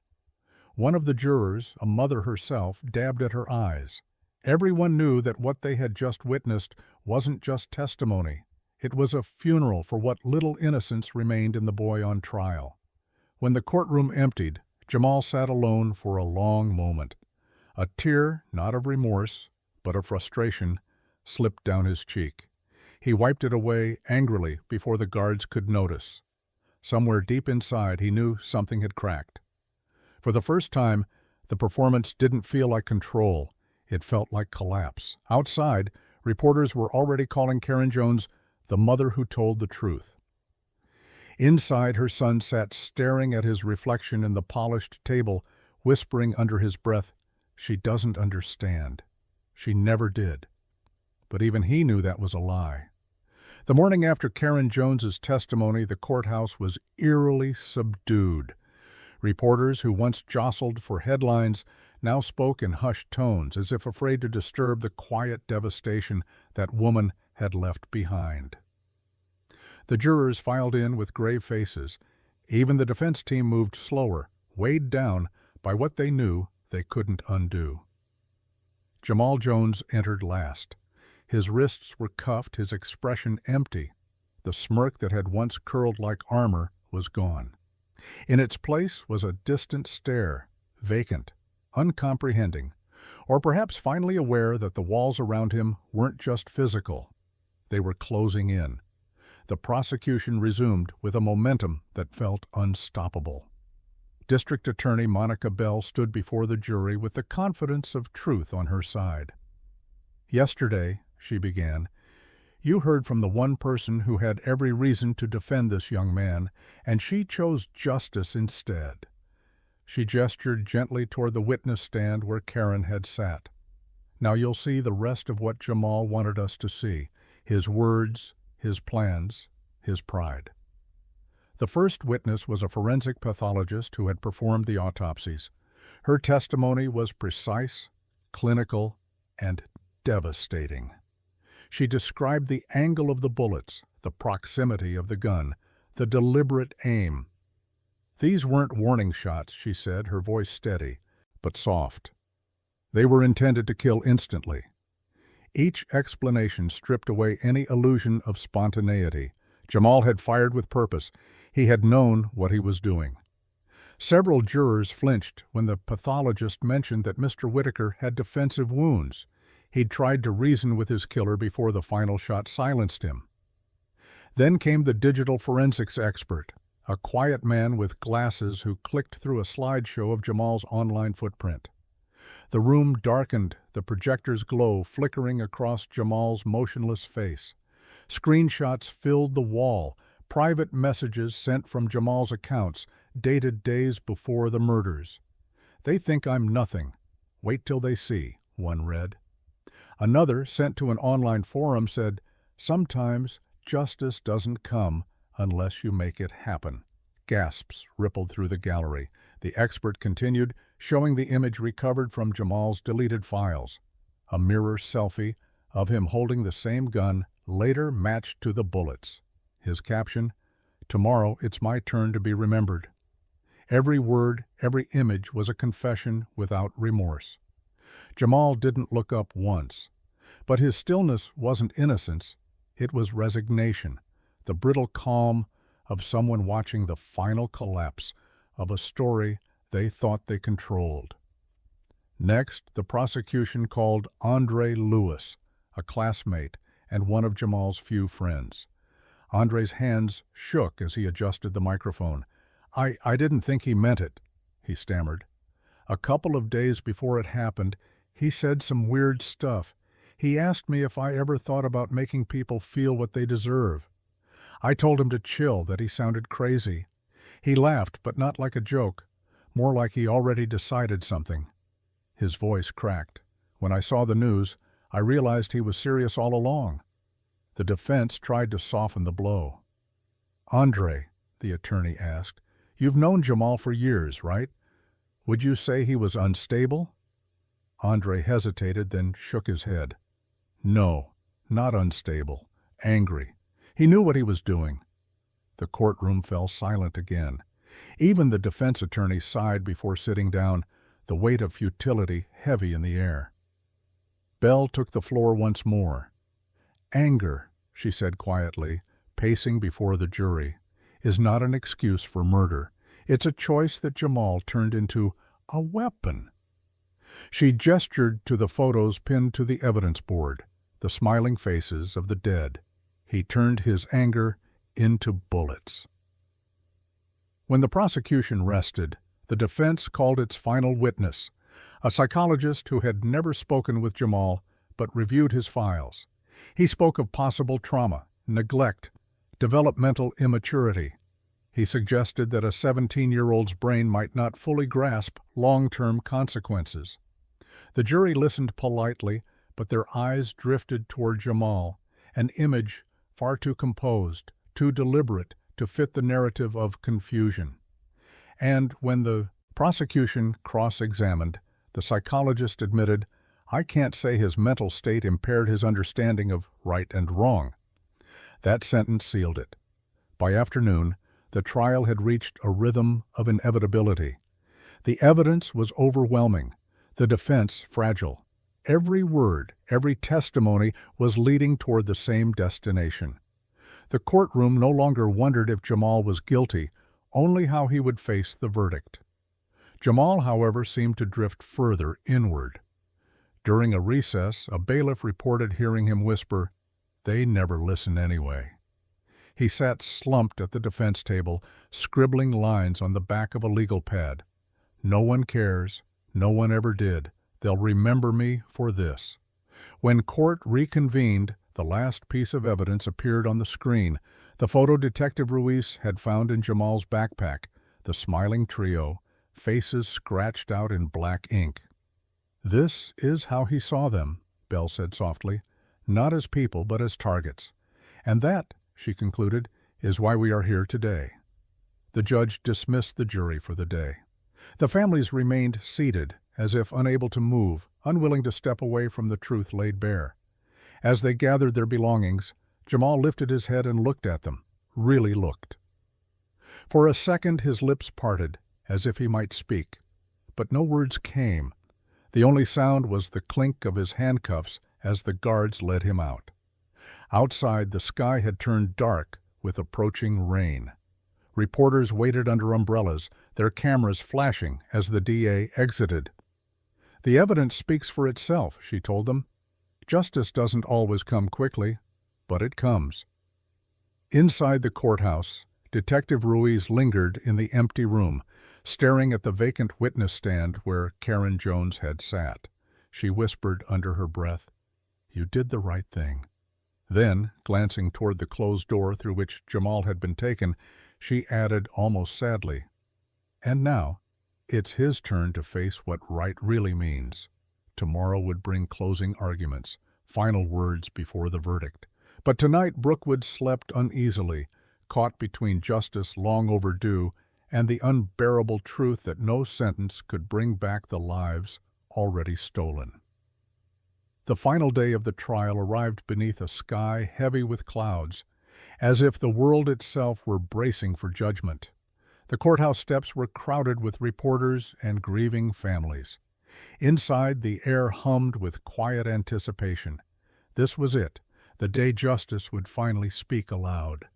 One of the jurors, a mother herself, dabbed at her eyes. Everyone knew that what they had just witnessed wasn't just testimony. It was a funeral for what little innocence remained in the boy on trial. When the courtroom emptied, Jamal sat alone for a long moment. A tear, not of remorse, but of frustration, slipped down his cheek. He wiped it away angrily before the guards could notice. Somewhere deep inside, he knew something had cracked. For the first time, the performance didn't feel like control. It felt like collapse. Outside, reporters were already calling Karen Jones the mother who told the truth. Inside, her son sat staring at his reflection in the polished table, whispering under his breath, "She doesn't understand. She never did." But even he knew that was a lie. The morning after Karen Jones's testimony, the courthouse was eerily subdued. Reporters who once jostled for headlines now spoke in hushed tones, as if afraid to disturb the quiet devastation that woman had left behind. The jurors filed in with grave faces. Even the defense team moved slower, weighed down by what they knew they couldn't undo. Jamal Jones entered last. His wrists were cuffed, his expression empty. The smirk that had once curled like armor was gone. In its place was a distant stare, vacant, uncomprehending, or perhaps finally aware that the walls around him weren't just physical. They were closing in. The prosecution resumed with a momentum that felt unstoppable. District Attorney Monica Bell stood before the jury with the confidence of truth on her side. "Yesterday," she began, "you heard from the one person who had every reason to defend this young man, and she chose justice instead." She gestured gently toward the witness stand where Karen had sat. "Now you'll see the rest of what Jamal wanted us to see, his words, his plans, his pride." The first witness was a forensic pathologist who had performed the autopsies. Her testimony was precise, clinical, and devastating. She described the angle of the bullets, the proximity of the gun, the deliberate aim. "These weren't warning shots," she said, her voice steady, but soft. "They were intended to kill instantly." Each explanation stripped away any illusion of spontaneity. Jamal had fired with purpose. He had known what he was doing. Several jurors flinched when the pathologist mentioned that Mr. Whitaker had defensive wounds. He'd tried to reason with his killer before the final shot silenced him. Then came the digital forensics expert, a quiet man with glasses who clicked through a slideshow of Jamal's online footprint. The room darkened, the projector's glow flickering across Jamal's motionless face. Screenshots filled the wall, private messages sent from Jamal's accounts, dated days before the murders. "They think I'm nothing. Wait till they see," one read. Another, sent to an online forum, said, "Sometimes justice doesn't come unless you make it happen." Gasps rippled through the gallery. The expert continued, showing the image recovered from Jamal's deleted files. A mirror selfie of him holding the same gun, later matched to the bullets. His caption, "Tomorrow it's my turn to be remembered." Every word, every image was a confession without remorse. Jamal didn't look up once. But his stillness wasn't innocence, it was resignation, the brittle calm of someone watching the final collapse of a story they thought they controlled. Next, the prosecution called Andre Lewis, a classmate and one of Jamal's few friends. Andre's hands shook as he adjusted the microphone. I didn't think he meant it," he stammered. "A couple of days before it happened, he said some weird stuff. He asked me if I ever thought about making people feel what they deserve. I told him to chill, that he sounded crazy. He laughed, but not like a joke, more like he already decided something." His voice cracked. "When I saw the news, I realized he was serious all along." The defense tried to soften the blow. "Andre," the attorney asked, "you've known Jamal for years, right? Would you say he was unstable?" Andre hesitated, then shook his head. "No, not unstable. Angry. He knew what he was doing." The courtroom fell silent again. Even the defense attorney sighed before sitting down, the weight of futility heavy in the air. Bell took the floor once more. "Anger," she said quietly, pacing before the jury, "is not an excuse for murder. It's a choice that Jamal turned into a weapon." She gestured to the photos pinned to the evidence board, the smiling faces of the dead. He turned his anger into bullets. When the prosecution rested, the defense called its final witness, a psychologist who had never spoken with Jamal but reviewed his files. He spoke of possible trauma, neglect, developmental immaturity. He suggested that a 17-year-old's brain might not fully grasp long-term consequences. The jury listened politely, but their eyes drifted toward Jamal, an image far too composed, too deliberate to fit the narrative of confusion. And when the prosecution cross-examined, the psychologist admitted, "I can't say his mental state impaired his understanding of right and wrong." That sentence sealed it. By afternoon, the trial had reached a rhythm of inevitability. The evidence was overwhelming, the defense fragile. Every word, every testimony was leading toward the same destination. The courtroom no longer wondered if Jamal was guilty, only how he would face the verdict. Jamal, however, seemed to drift further inward. During a recess, a bailiff reported hearing him whisper, "They never listen anyway." He sat slumped at the defense table, scribbling lines on the back of a legal pad. "No one cares. No one ever did. They'll remember me for this." When court reconvened, the last piece of evidence appeared on the screen. The photo Detective Ruiz had found in Jamal's backpack, the smiling trio, faces scratched out in black ink. "This is how he saw them," Bell said softly, "not as people but as targets. And that," she concluded, "is why we are here today." The judge dismissed the jury for the day. The families remained seated, as if unable to move, unwilling to step away from the truth laid bare. As they gathered their belongings, Jamal lifted his head and looked at them, really looked. For a second his lips parted, as if he might speak, but no words came. The only sound was the clink of his handcuffs as the guards led him out. Outside, the sky had turned dark with approaching rain. Reporters waited under umbrellas, their cameras flashing as the DA exited. "The evidence speaks for itself," she told them. "Justice doesn't always come quickly, but it comes." Inside the courthouse, Detective Ruiz lingered in the empty room, staring at the vacant witness stand where Karen Jones had sat. She whispered under her breath, "You did the right thing." Then, glancing toward the closed door through which Jamal had been taken, she added almost sadly, "And now, it's his turn to face what right really means." Tomorrow would bring closing arguments, final words before the verdict. But tonight Brookwood slept uneasily, caught between justice long overdue and the unbearable truth that no sentence could bring back the lives already stolen. The final day of the trial arrived beneath a sky heavy with clouds, as if the world itself were bracing for judgment. The courthouse steps were crowded with reporters and grieving families. Inside, the air hummed with quiet anticipation. This was it, the day justice would finally speak aloud.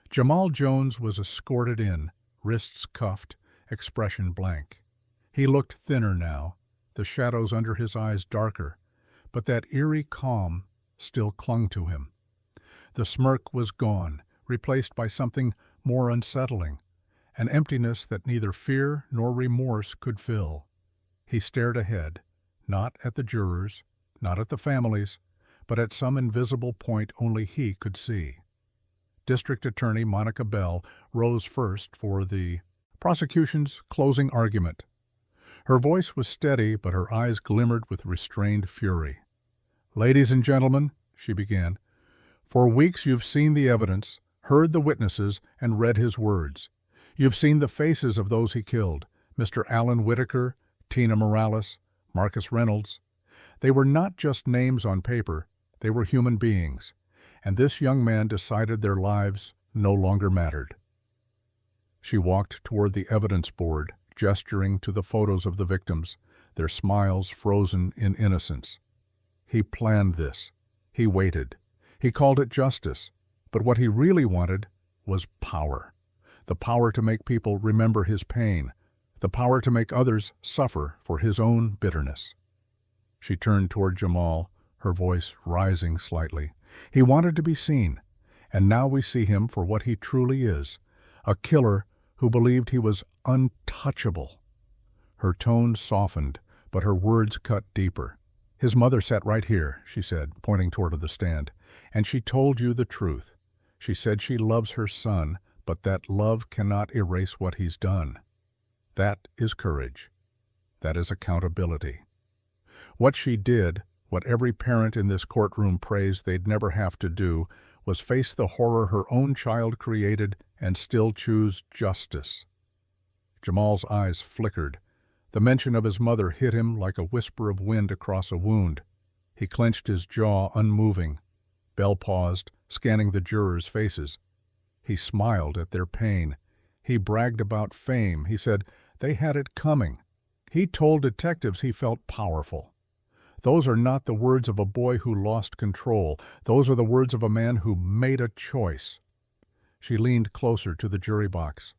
Jamal Jones was escorted in, wrists cuffed, expression blank. He looked thinner now, the shadows under his eyes darker, but that eerie calm still clung to him. The smirk was gone, replaced by something more unsettling, an emptiness that neither fear nor remorse could fill. He stared ahead, not at the jurors, not at the families, but at some invisible point only he could see. District Attorney Monica Bell rose first for the prosecution's closing argument. Her voice was steady, but her eyes glimmered with restrained fury. "Ladies and gentlemen," she began, "for weeks you've seen the evidence, heard the witnesses, and read his words. You've seen the faces of those he killed, Mr. Alan Whitaker, Tina Morales, Marcus Reynolds. They were not just names on paper, they were human beings, and this young man decided their lives no longer mattered." She walked toward the evidence board, gesturing to the photos of the victims, their smiles frozen in innocence. He planned this. He waited. He called it justice. But what he really wanted was power. The power to make people remember his pain. The power to make others suffer for his own bitterness. She turned toward Jamal, her voice rising slightly. He wanted to be seen, and now we see him for what he truly is, a killer who believed he was untouchable. Her tone softened, but her words cut deeper. "His mother sat right here," she said, pointing toward the stand, "and she told you the truth. She said she loves her son, but that love cannot erase what he's done. That is courage. That is accountability. What she did, what every parent in this courtroom prays they'd never have to do, was face the horror her own child created and still choose justice. Jamal's eyes flickered. The mention of his mother hit him like a whisper of wind across a wound. He clenched his jaw, unmoving. Bell paused, scanning the jurors' faces. He smiled at their pain. He bragged about fame. He said they had it coming. He told detectives he felt powerful. Those are not the words of a boy who lost control. Those are the words of a man who made a choice. She leaned closer to the jury box.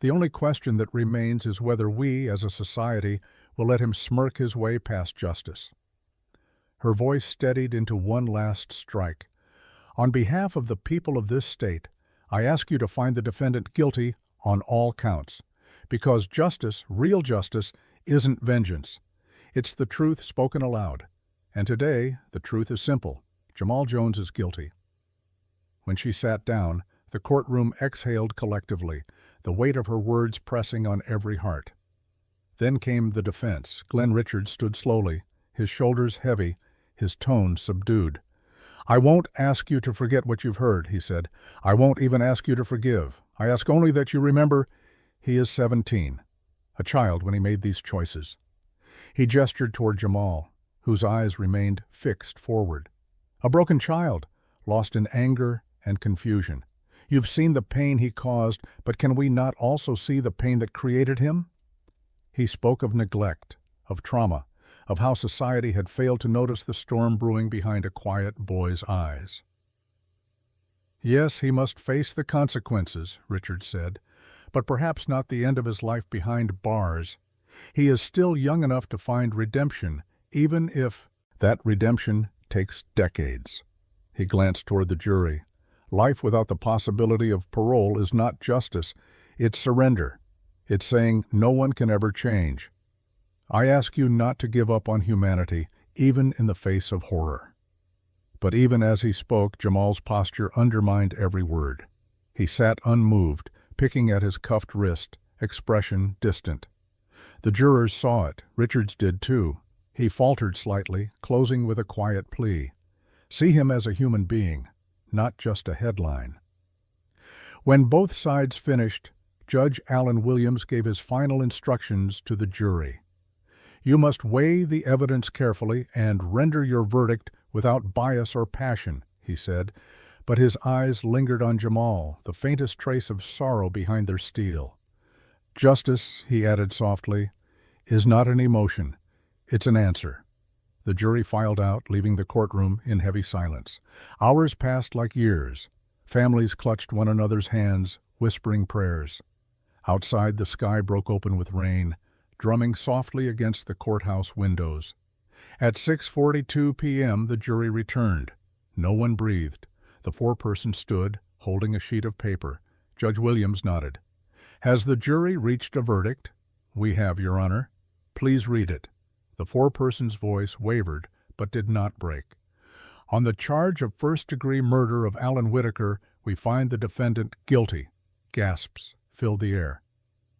The only question that remains is whether we, as a society, will let him smirk his way past justice. Her voice steadied into one last strike. On behalf of the people of this state, I ask you to find the defendant guilty on all counts. Because justice, real justice, isn't vengeance. It's the truth spoken aloud. And today, the truth is simple. Jamal Jones is guilty. When she sat down, the courtroom exhaled collectively, the weight of her words pressing on every heart. Then came the defense. Glenn Richards stood slowly, his shoulders heavy, his tone subdued. I won't ask you to forget what you've heard, he said. I won't even ask you to forgive. I ask only that you remember he is 17, a child when he made these choices. He gestured toward Jamal, whose eyes remained fixed forward. A broken child, lost in anger and confusion. You've seen the pain he caused, but can we not also see the pain that created him? He spoke of neglect, of trauma, of how society had failed to notice the storm brewing behind a quiet boy's eyes. Yes, he must face the consequences, Richard said, but perhaps not the end of his life behind bars. He is still young enough to find redemption, even if that redemption takes decades. He glanced toward the jury. Life without the possibility of parole is not justice. It's surrender. It's saying no one can ever change. I ask you not to give up on humanity, even in the face of horror. But even as he spoke, Jamal's posture undermined every word. He sat unmoved, picking at his cuffed wrist, expression distant. The jurors saw it. Richards did too. He faltered slightly, closing with a quiet plea. See him as a human being, not just a headline. When both sides finished, Judge Alan Williams gave his final instructions to the jury. You must weigh the evidence carefully and render your verdict without bias or passion, he said, but his eyes lingered on Jamal, the faintest trace of sorrow behind their steel. Justice, he added softly, is not an emotion. It's an answer. The jury filed out, leaving the courtroom in heavy silence. Hours passed like years. Families clutched one another's hands, whispering prayers. Outside, the sky broke open with rain, drumming softly against the courthouse windows. At 6:42 p.m., the jury returned. No one breathed. The foreperson stood, holding a sheet of paper. Judge Williams nodded. Has the jury reached a verdict? We have, Your Honor. Please read it. The foreperson's voice wavered, but did not break. On the charge of first-degree murder of Alan Whitaker, we find the defendant guilty. Gasps filled the air.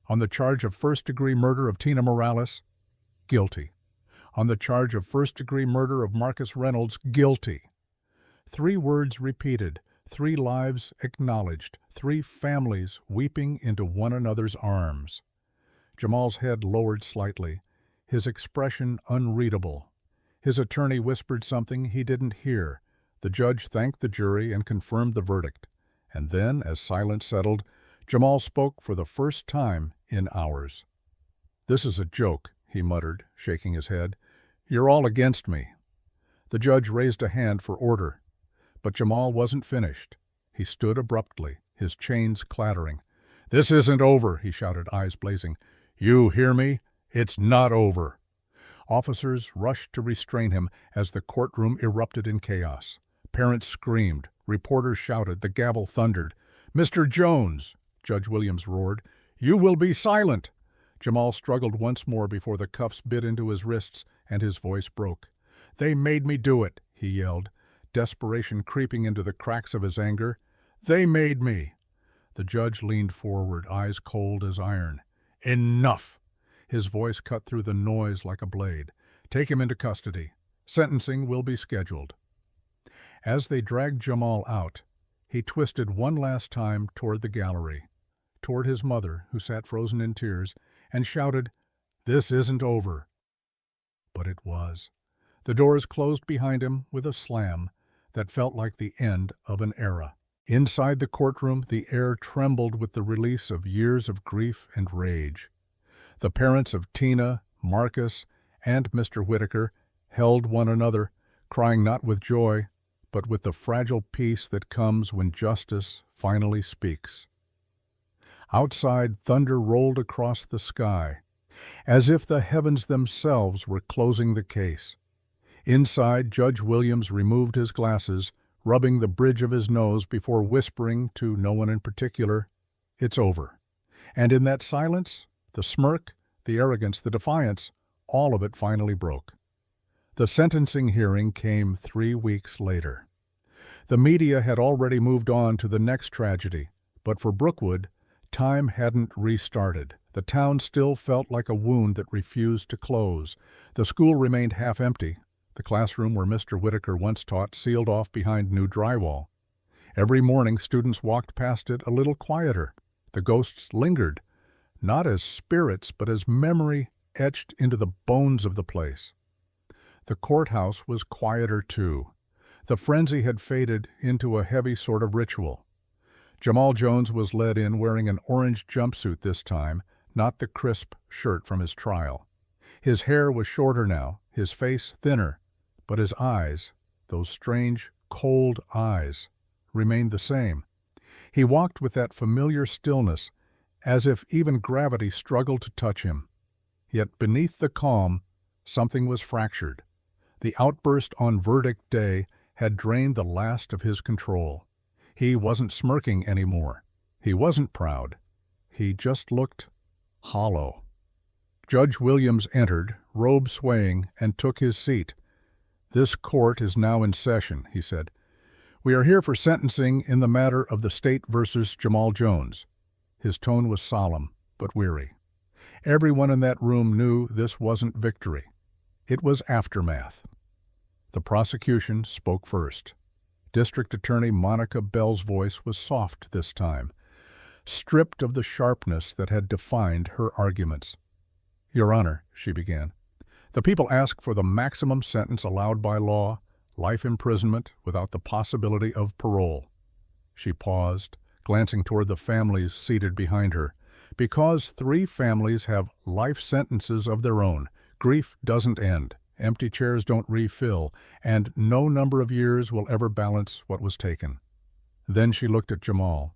On the charge of first-degree murder of Tina Morales, guilty. On the charge of first-degree murder of Marcus Reynolds, guilty. 3 words repeated, 3 lives acknowledged, 3 families weeping into one another's arms. Jamal's head lowered slightly, his expression unreadable. His attorney whispered something he didn't hear. The judge thanked the jury and confirmed the verdict. And then, as silence settled, Jamal spoke for the first time in hours. This is a joke, he muttered, shaking his head. You're all against me. The judge raised a hand for order. But Jamal wasn't finished. He stood abruptly, his chains clattering. This isn't over, he shouted, eyes blazing. You hear me? It's not over. Officers rushed to restrain him as the courtroom erupted in chaos. Parents screamed. Reporters shouted. The gavel thundered. Mr. Jones, Judge Williams roared, you will be silent. Jamal struggled once more before the cuffs bit into his wrists and his voice broke. They made me do it, he yelled, desperation creeping into the cracks of his anger. They made me. The judge leaned forward, eyes cold as iron. "Enough!" His voice cut through the noise like a blade. "Take him into custody. Sentencing will be scheduled." As they dragged Jamal out, he twisted one last time toward the gallery, toward his mother, who sat frozen in tears, and shouted, "This isn't over." But it was. The doors closed behind him with a slam that felt like the end of an era. Inside the courtroom, the air trembled with the release of years of grief and rage. The parents of Tina, Marcus, and Mr. Whitaker held one another, crying not with joy, but with the fragile peace that comes when justice finally speaks. Outside, thunder rolled across the sky, as if the heavens themselves were closing the case. Inside, Judge Williams removed his glasses, rubbing the bridge of his nose before whispering to no one in particular, "It's over." And in that silence, the smirk, the arrogance, the defiance, all of it finally broke. The sentencing hearing came 3 weeks later. The media had already moved on to the next tragedy, but for Brookwood, time hadn't restarted. The town still felt like a wound that refused to close. The school remained half empty, the classroom where Mr. Whitaker once taught sealed off behind new drywall. Every morning students walked past it a little quieter. The ghosts lingered, not as spirits, but as memory etched into the bones of the place. The courthouse was quieter too. The frenzy had faded into a heavy sort of ritual. Jamal Jones was led in wearing an orange jumpsuit this time, not the crisp shirt from his trial. His hair was shorter now, his face thinner, but his eyes, those strange, cold eyes, remained the same. He walked with that familiar stillness, as if even gravity struggled to touch him. Yet beneath the calm, something was fractured. The outburst on verdict day had drained the last of his control. He wasn't smirking anymore. He wasn't proud. He just looked hollow. Judge Williams entered, robe swaying, and took his seat. "This court is now in session," he said. "We are here for sentencing in the matter of the state versus Jamal Jones." His tone was solemn, but weary. Everyone in that room knew this wasn't victory. It was aftermath. The prosecution spoke first. District Attorney Monica Bell's voice was soft this time, stripped of the sharpness that had defined her arguments. "Your Honor," she began, "the people ask for the maximum sentence allowed by law, life imprisonment without the possibility of parole." She paused, glancing toward the families seated behind her. Because 3 families have life sentences of their own, grief doesn't end, empty chairs don't refill, and no number of years will ever balance what was taken. Then she looked at Jamal.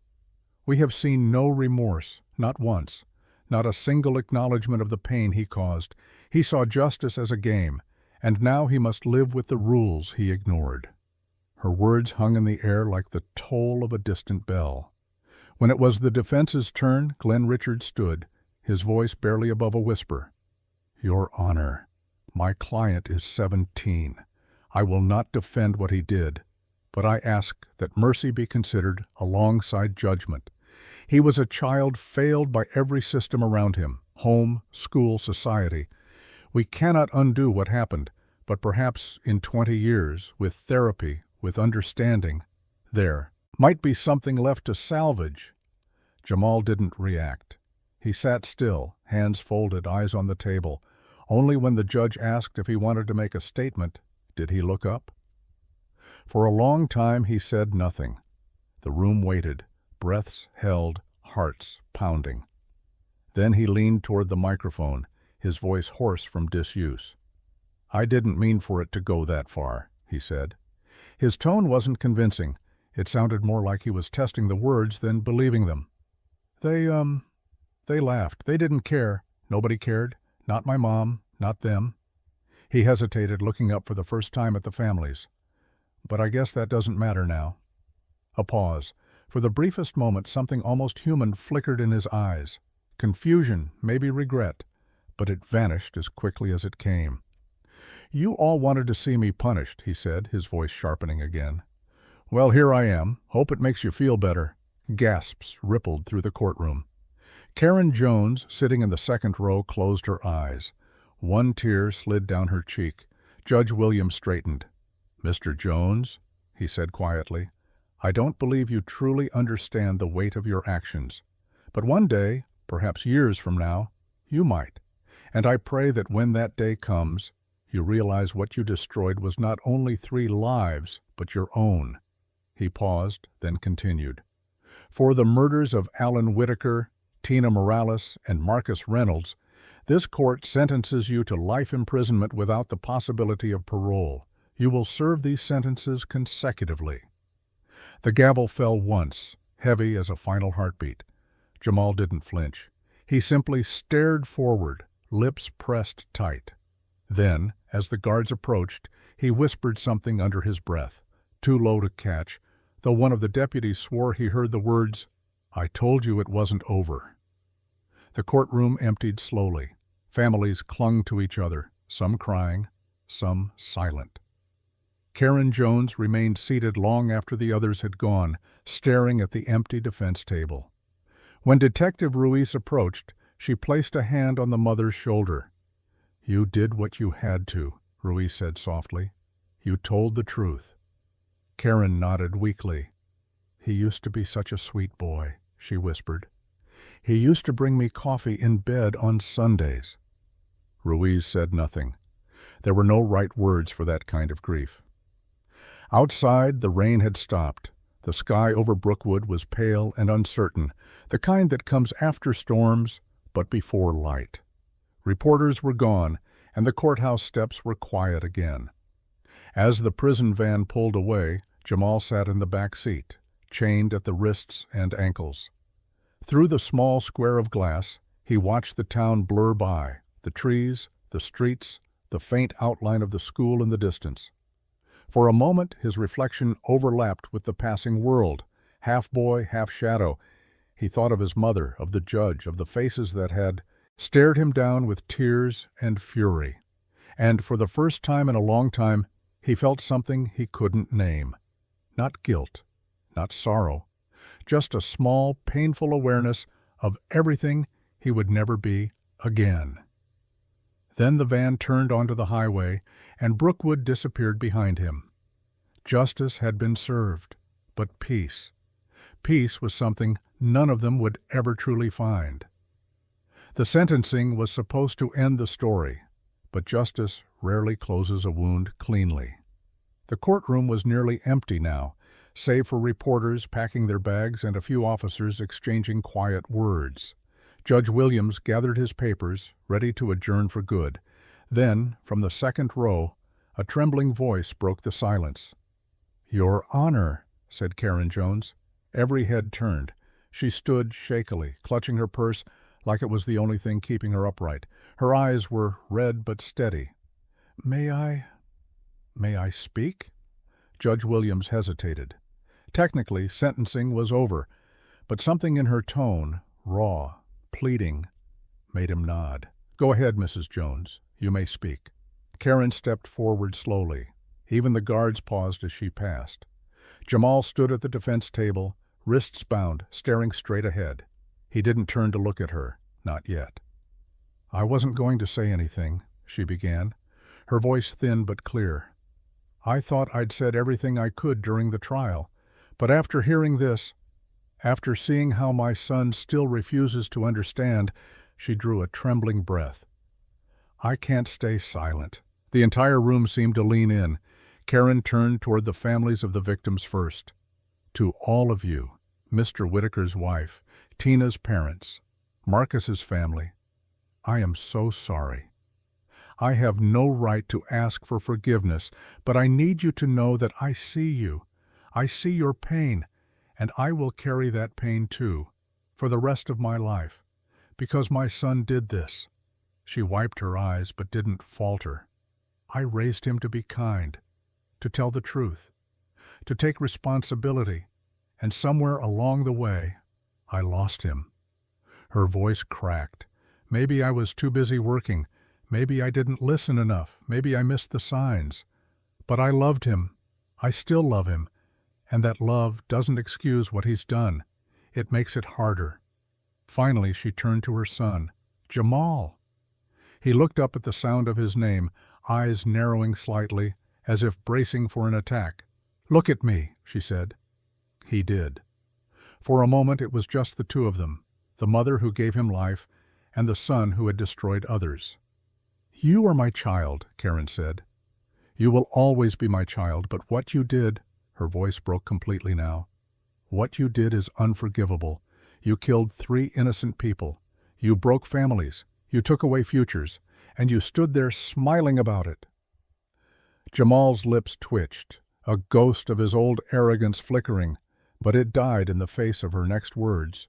"We have seen no remorse, not once, not a single acknowledgement of the pain he caused. He saw justice as a game, and now he must live with the rules he ignored." Her words hung in the air like the toll of a distant bell. When it was the defense's turn, Glenn Richards stood, his voice barely above a whisper. "Your Honor, my client is 17. I will not defend what he did, but I ask that mercy be considered alongside judgment. He was a child failed by every system around him, home, school, society. We cannot undo what happened, but perhaps in 20 years, with therapy, with understanding, there might be something left to salvage." Jamal didn't react. He sat still, hands folded, eyes on the table. Only when the judge asked if he wanted to make a statement did he look up. For a long time he said nothing. The room waited, breaths held, hearts pounding. Then he leaned toward the microphone, his voice hoarse from disuse. "I didn't mean for it to go that far," he said. His tone wasn't convincing. It sounded more like he was testing the words than believing them. They laughed. They didn't care. Nobody cared. Not my mom, not them." He hesitated, looking up for the first time at the families. "But I guess that doesn't matter now." A pause. For the briefest moment, something almost human flickered in his eyes. Confusion, maybe regret, but it vanished as quickly as it came. "You all wanted to see me punished," he said, his voice sharpening again. "Well, here I am. Hope it makes you feel better." Gasps rippled through the courtroom. Karen Jones, sitting in the second row, closed her eyes. One tear slid down her cheek. Judge Williams straightened. "Mr. Jones," he said quietly, "I don't believe you truly understand the weight of your actions. But one day, perhaps years from now, you might. And I pray that when that day comes, you realize what you destroyed was not only 3 lives, but your own." He paused, then continued. "For the murders of Alan Whitaker, Tina Morales, and Marcus Reynolds, this court sentences you to life imprisonment without the possibility of parole. You will serve these sentences consecutively." The gavel fell once, heavy as a final heartbeat. Jamal didn't flinch. He simply stared forward, lips pressed tight. Then, as the guards approached, he whispered something under his breath, too low to catch, though one of the deputies swore he heard the words, "I told you it wasn't over." The courtroom emptied slowly. Families clung to each other, some crying, some silent. Karen Jones remained seated long after the others had gone, staring at the empty defense table. When Detective Ruiz approached, she placed a hand on the mother's shoulder. "You did what you had to," Ruiz said softly. "You told the truth." Karen nodded weakly. "He used to be such a sweet boy," she whispered. "He used to bring me coffee in bed on Sundays." Ruiz said nothing. There were no right words for that kind of grief. Outside, the rain had stopped. The sky over Brookwood was pale and uncertain, the kind that comes after storms, but before light. Reporters were gone, and the courthouse steps were quiet again. As the prison van pulled away, Jamal sat in the back seat, chained at the wrists and ankles. Through the small square of glass, he watched the town blur by, the trees, the streets, the faint outline of the school in the distance. For a moment his reflection overlapped with the passing world, half boy, half shadow. He thought of his mother, of the judge, of the faces that had stared him down with tears and fury. And for the first time in a long time, he felt something he couldn't name. Not guilt, not sorrow, just a small, painful awareness of everything he would never be again. Then the van turned onto the highway, and Brookwood disappeared behind him. Justice had been served, but peace. Peace was something none of them would ever truly find. The sentencing was supposed to end the story, but justice rarely closes a wound cleanly. The courtroom was nearly empty now, save for reporters packing their bags and a few officers exchanging quiet words. Judge Williams gathered his papers, ready to adjourn for good. Then, from the second row, a trembling voice broke the silence. "Your Honor," said Karen Jones. Every head turned. She stood shakily, clutching her purse like it was the only thing keeping her upright. Her eyes were red but steady. May I speak?" Judge Williams hesitated. Technically, sentencing was over, but something in her tone, raw, pleading, made him nod. "Go ahead, Mrs. Jones. You may speak." Karen stepped forward slowly. Even the guards paused as she passed. Jamal stood at the defense table, wrists bound, staring straight ahead. He didn't turn to look at her, not yet. "I wasn't going to say anything," she began, her voice thin but clear. "I thought I'd said everything I could during the trial, but after hearing this, after seeing how my son still refuses to understand," she drew a trembling breath. "I can't stay silent." The entire room seemed to lean in. Karen turned toward the families of the victims first. "To all of you, Mr. Whitaker's wife, Tina's parents, Marcus's family, I am so sorry. I have no right to ask for forgiveness, but I need you to know that I see you. I see your pain, and I will carry that pain too, for the rest of my life, because my son did this." She wiped her eyes but didn't falter. "I raised him to be kind, to tell the truth, to take responsibility, and somewhere along the way, I lost him." Her voice cracked. "Maybe I was too busy working. Maybe I didn't listen enough. Maybe I missed the signs. But I loved him. I still love him. And that love doesn't excuse what he's done. It makes it harder. Finally, she turned to her son. Jamal! He looked up at the sound of his name, eyes narrowing slightly, as if bracing for an attack. Look at me, she said. He did. For a moment it was just the two of them, the mother who gave him life and the son who had destroyed others. You are my child, Karen said. You will always be my child, but what you did, her voice broke completely now, what you did is unforgivable. You killed 3 innocent people. You broke families. You took away futures. And you stood there smiling about it. Jamal's lips twitched, a ghost of his old arrogance flickering, but it died in the face of her next words.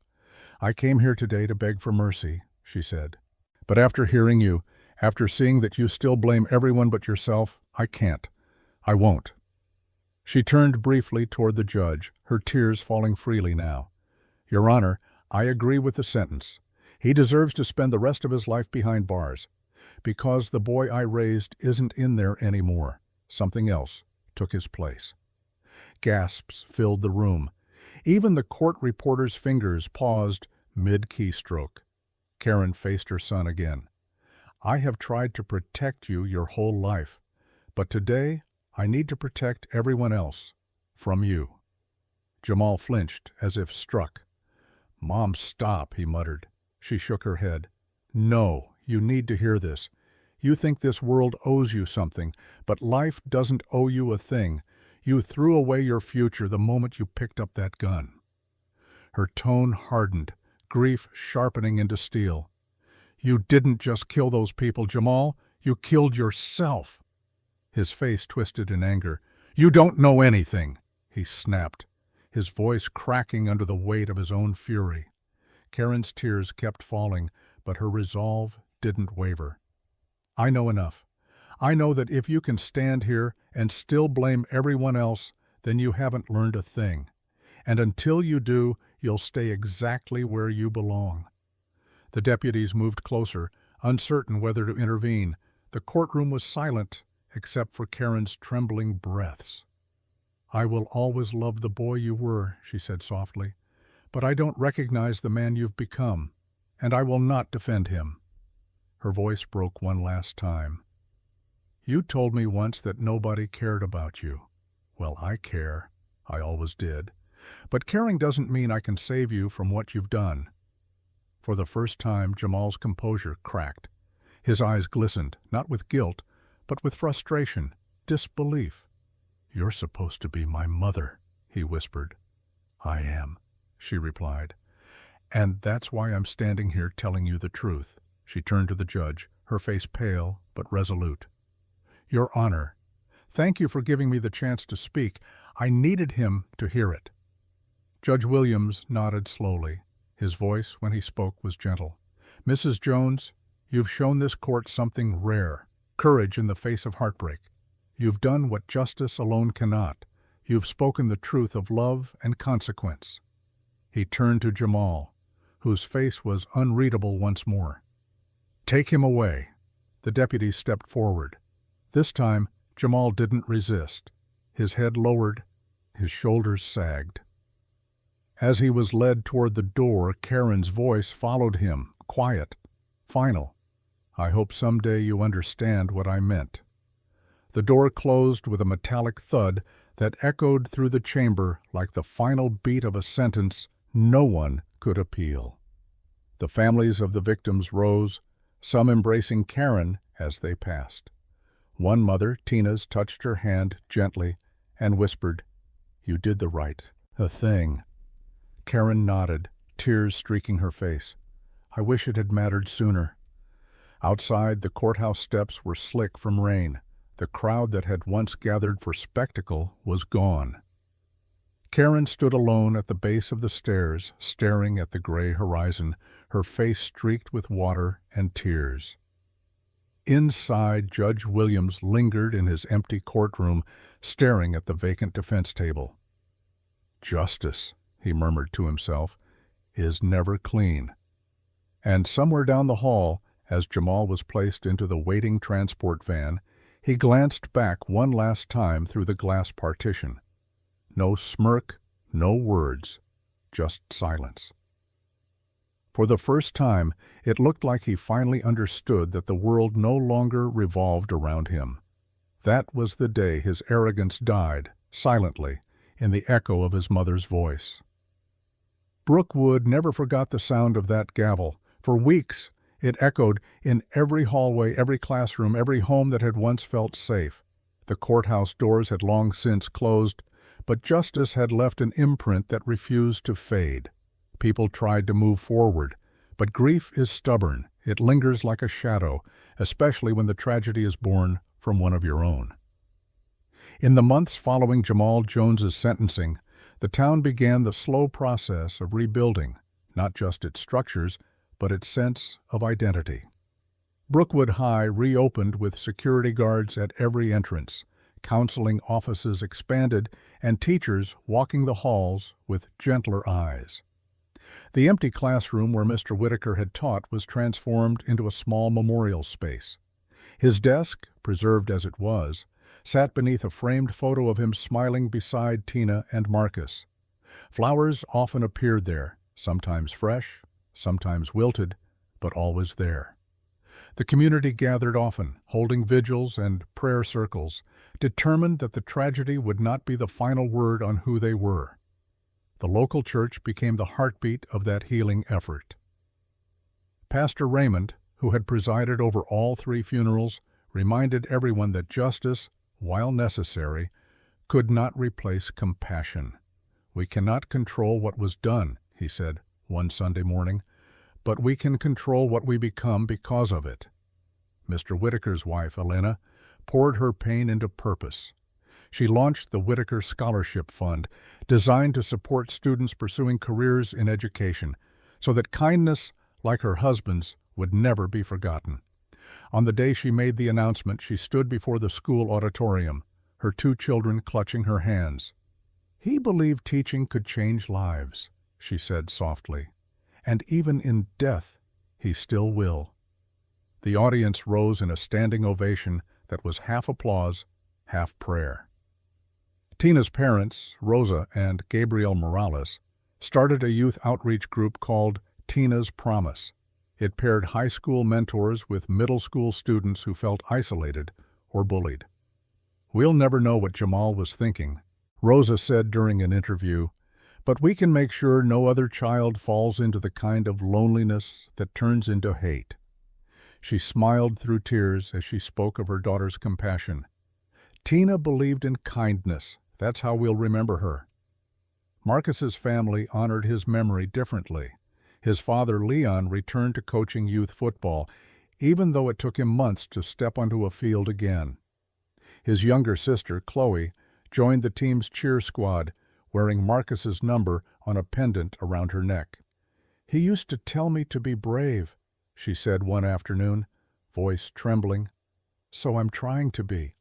I came here today to beg for mercy, she said. But after hearing you, after seeing that you still blame everyone but yourself, I can't. I won't. She turned briefly toward the judge, her tears falling freely now. Your Honor, I agree with the sentence. He deserves to spend the rest of his life behind bars. Because the boy I raised isn't in there anymore. Something else took his place. Gasps filled the room. Even the court reporter's fingers paused mid-keystroke. Karen faced her son again. I have tried to protect you your whole life, but today I need to protect everyone else from you. Jamal flinched as if struck. Mom, stop, he muttered. She shook her head. No, you need to hear this. You think this world owes you something, but life doesn't owe you a thing. You threw away your future the moment you picked up that gun. Her tone hardened, grief sharpening into steel. You didn't just kill those people, Jamal. You killed yourself. His face twisted in anger. You don't know anything, he snapped, his voice cracking under the weight of his own fury. Karen's tears kept falling, but her resolve didn't waver. I know enough. I know that if you can stand here and still blame everyone else, then you haven't learned a thing. And until you do, you'll stay exactly where you belong. The deputies moved closer, uncertain whether to intervene. The courtroom was silent, except for Karen's trembling breaths. I will always love the boy you were, she said softly, but I don't recognize the man you've become, and I will not defend him. Her voice broke one last time. You told me once that nobody cared about you. Well, I care. I always did. But caring doesn't mean I can save you from what you've done. For the first time, Jamal's composure cracked. His eyes glistened, not with guilt, but with frustration, disbelief. You're supposed to be my mother, he whispered. I am, she replied. And that's why I'm standing here telling you the truth. She turned to the judge, her face pale but resolute. Your Honor, thank you for giving me the chance to speak. I needed him to hear it. Judge Williams nodded slowly. His voice, when he spoke, was gentle. Mrs. Jones, you've shown this court something rare, courage in the face of heartbreak. You've done what justice alone cannot. You've spoken the truth of love and consequence. He turned to Jamal, whose face was unreadable once more. Take him away. The deputy stepped forward. This time, Jamal didn't resist. His head lowered, his shoulders sagged. As he was led toward the door, Karen's voice followed him, quiet, final. I hope someday you understand what I meant. The door closed with a metallic thud that echoed through the chamber like the final beat of a sentence no one could appeal. The families of the victims rose, some embracing Karen as they passed. One mother, Tina's, touched her hand gently and whispered, You did the right thing. Karen nodded, tears streaking her face. I wish it had mattered sooner. Outside, the courthouse steps were slick from rain. The crowd that had once gathered for spectacle was gone. Karen stood alone at the base of the stairs, staring at the gray horizon, her face streaked with water and tears. Inside, Judge Williams lingered in his empty courtroom, staring at the vacant defense table. Justice, he murmured to himself, is never clean. And somewhere down the hall, as Jamal was placed into the waiting transport van, he glanced back one last time through the glass partition. No smirk, no words, just silence. For the first time, it looked like he finally understood that the world no longer revolved around him. That was the day his arrogance died, silently, in the echo of his mother's voice. Brooke Wood never forgot the sound of that gavel. For weeks, it echoed in every hallway, every classroom, every home that had once felt safe. The courthouse doors had long since closed, but justice had left an imprint that refused to fade. People tried to move forward, but grief is stubborn. It lingers like a shadow, especially when the tragedy is born from one of your own. In the months following Jamal Jones's sentencing, the town began the slow process of rebuilding, not just its structures, but its sense of identity. Brookwood High reopened with security guards at every entrance, counseling offices expanded, and teachers walking the halls with gentler eyes. The empty classroom where Mr. Whitaker had taught was transformed into a small memorial space. His desk, preserved as it was, sat beneath a framed photo of him smiling beside Tina and Marcus. Flowers often appeared there, sometimes fresh, sometimes wilted, but always there. The community gathered often, holding vigils and prayer circles, determined that the tragedy would not be the final word on who they were. The local church became the heartbeat of that healing effort. Pastor Raymond, who had presided over all three funerals, reminded everyone that justice, while necessary, could not replace compassion. "We cannot control what was done," he said one Sunday morning, "but we can control what we become because of it." Mr. Whitaker's wife, Elena, poured her pain into purpose. She launched the Whitaker Scholarship Fund, designed to support students pursuing careers in education, so that kindness, like her husband's, would never be forgotten. On the day she made the announcement, she stood before the school auditorium, her two children clutching her hands. "He believed teaching could change lives," she said softly, "and even in death, he still will." The audience rose in a standing ovation that was half applause, half prayer. Tina's parents, Rosa and Gabriel Morales, started a youth outreach group called Tina's Promise. It paired high school mentors with middle school students who felt isolated or bullied. "We'll never know what Jamal was thinking," Rosa said during an interview, "but we can make sure no other child falls into the kind of loneliness that turns into hate." She smiled through tears as she spoke of her daughter's compassion. "Tina believed in kindness. That's how we'll remember her." Marcus's family honored his memory differently. His father, Leon, returned to coaching youth football, even though it took him months to step onto a field again. His younger sister, Chloe, joined the team's cheer squad, wearing Marcus's number on a pendant around her neck. "He used to tell me to be brave," she said one afternoon, voice trembling. "So I'm trying to be."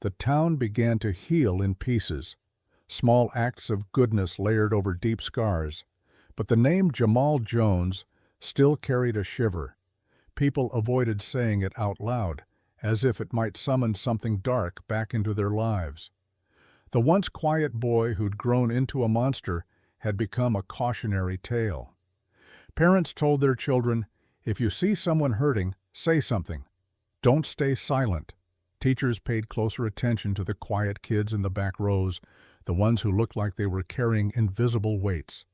The town began to heal in pieces, small acts of goodness layered over deep scars. But the name Jamal Jones still carried a shiver. People avoided saying it out loud, as if it might summon something dark back into their lives. The once quiet boy who'd grown into a monster had become a cautionary tale. Parents told their children, "If you see someone hurting, say something. Don't stay silent." Teachers paid closer attention to the quiet kids in the back rows, the ones who looked like they were carrying invisible weights.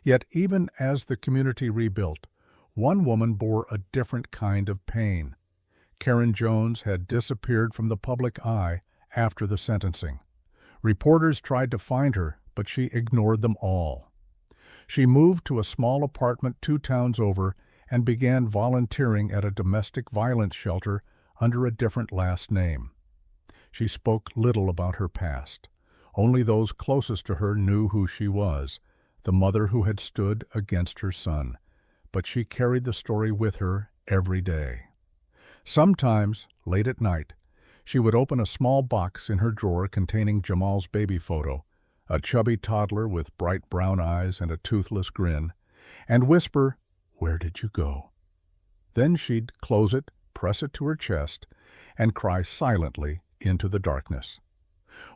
Yet even as the community rebuilt, one woman bore a different kind of pain. Karen Jones had disappeared from the public eye after the sentencing. Reporters tried to find her, but she ignored them all. She moved to a small apartment 2 towns over and began volunteering at a domestic violence shelter under a different last name. She spoke little about her past. Only those closest to her knew who she was, the mother who had stood against her son. But she carried the story with her every day. Sometimes, late at night, she would open a small box in her drawer containing Jamal's baby photo, a chubby toddler with bright brown eyes and a toothless grin, and whisper, "Where did you go?" Then she'd close it, press it to her chest, and cry silently into the darkness.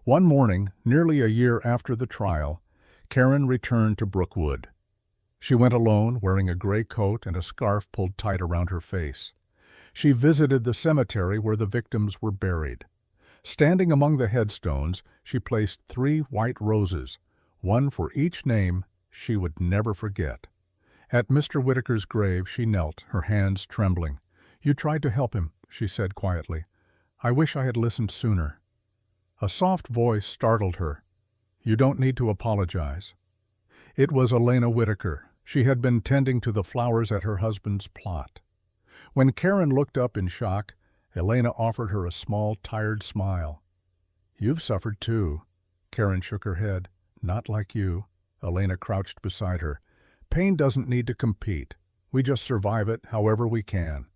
One morning, nearly a year after the trial, Karen returned to Brookwood. She went alone, wearing a gray coat and a scarf pulled tight around her face. She visited the cemetery where the victims were buried. Standing among the headstones, she placed 3 white roses, one for each name she would never forget. At Mr. Whitaker's grave she knelt, her hands trembling. "You tried to help him," she said quietly. "I wish I had listened sooner." A soft voice startled her. "You don't need to apologize." It was Elena Whitaker. She had been tending to the flowers at her husband's plot. When Karen looked up in shock, Elena offered her a small, tired smile. "You've suffered too." Karen shook her head. "Not like you." Elena crouched beside her. "Pain doesn't need to compete. We just survive it however we can."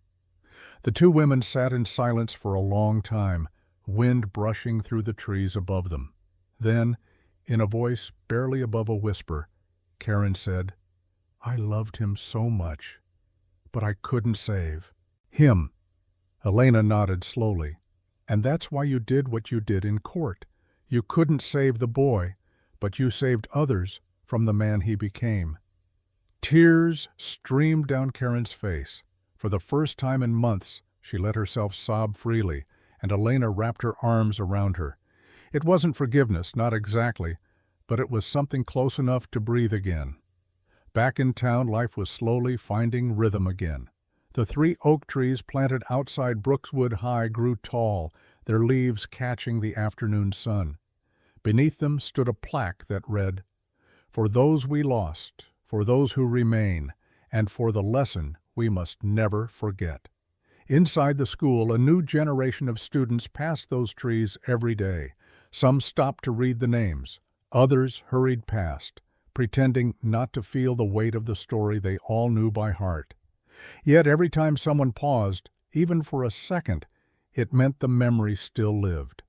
The 2 women sat in silence for a long time, wind brushing through the trees above them. Then, in a voice barely above a whisper, Karen said, "I loved him so much, but I couldn't save him." Elena nodded slowly. "And that's why you did what you did in court. You couldn't save the boy, but you saved others from the man he became." Tears streamed down Karen's face. For the first time in months, she let herself sob freely, and Elena wrapped her arms around her. It wasn't forgiveness, not exactly, but it was something close enough to breathe again. Back in town, life was slowly finding rhythm again. The 3 oak trees planted outside Brookswood High grew tall, their leaves catching the afternoon sun. Beneath them stood a plaque that read, "For those we lost, for those who remain, and for the lesson we must never forget." Inside the school, a new generation of students passed those trees every day. Some stopped to read the names. Others hurried past, pretending not to feel the weight of the story they all knew by heart. Yet every time someone paused, even for a second, it meant the memory still lived.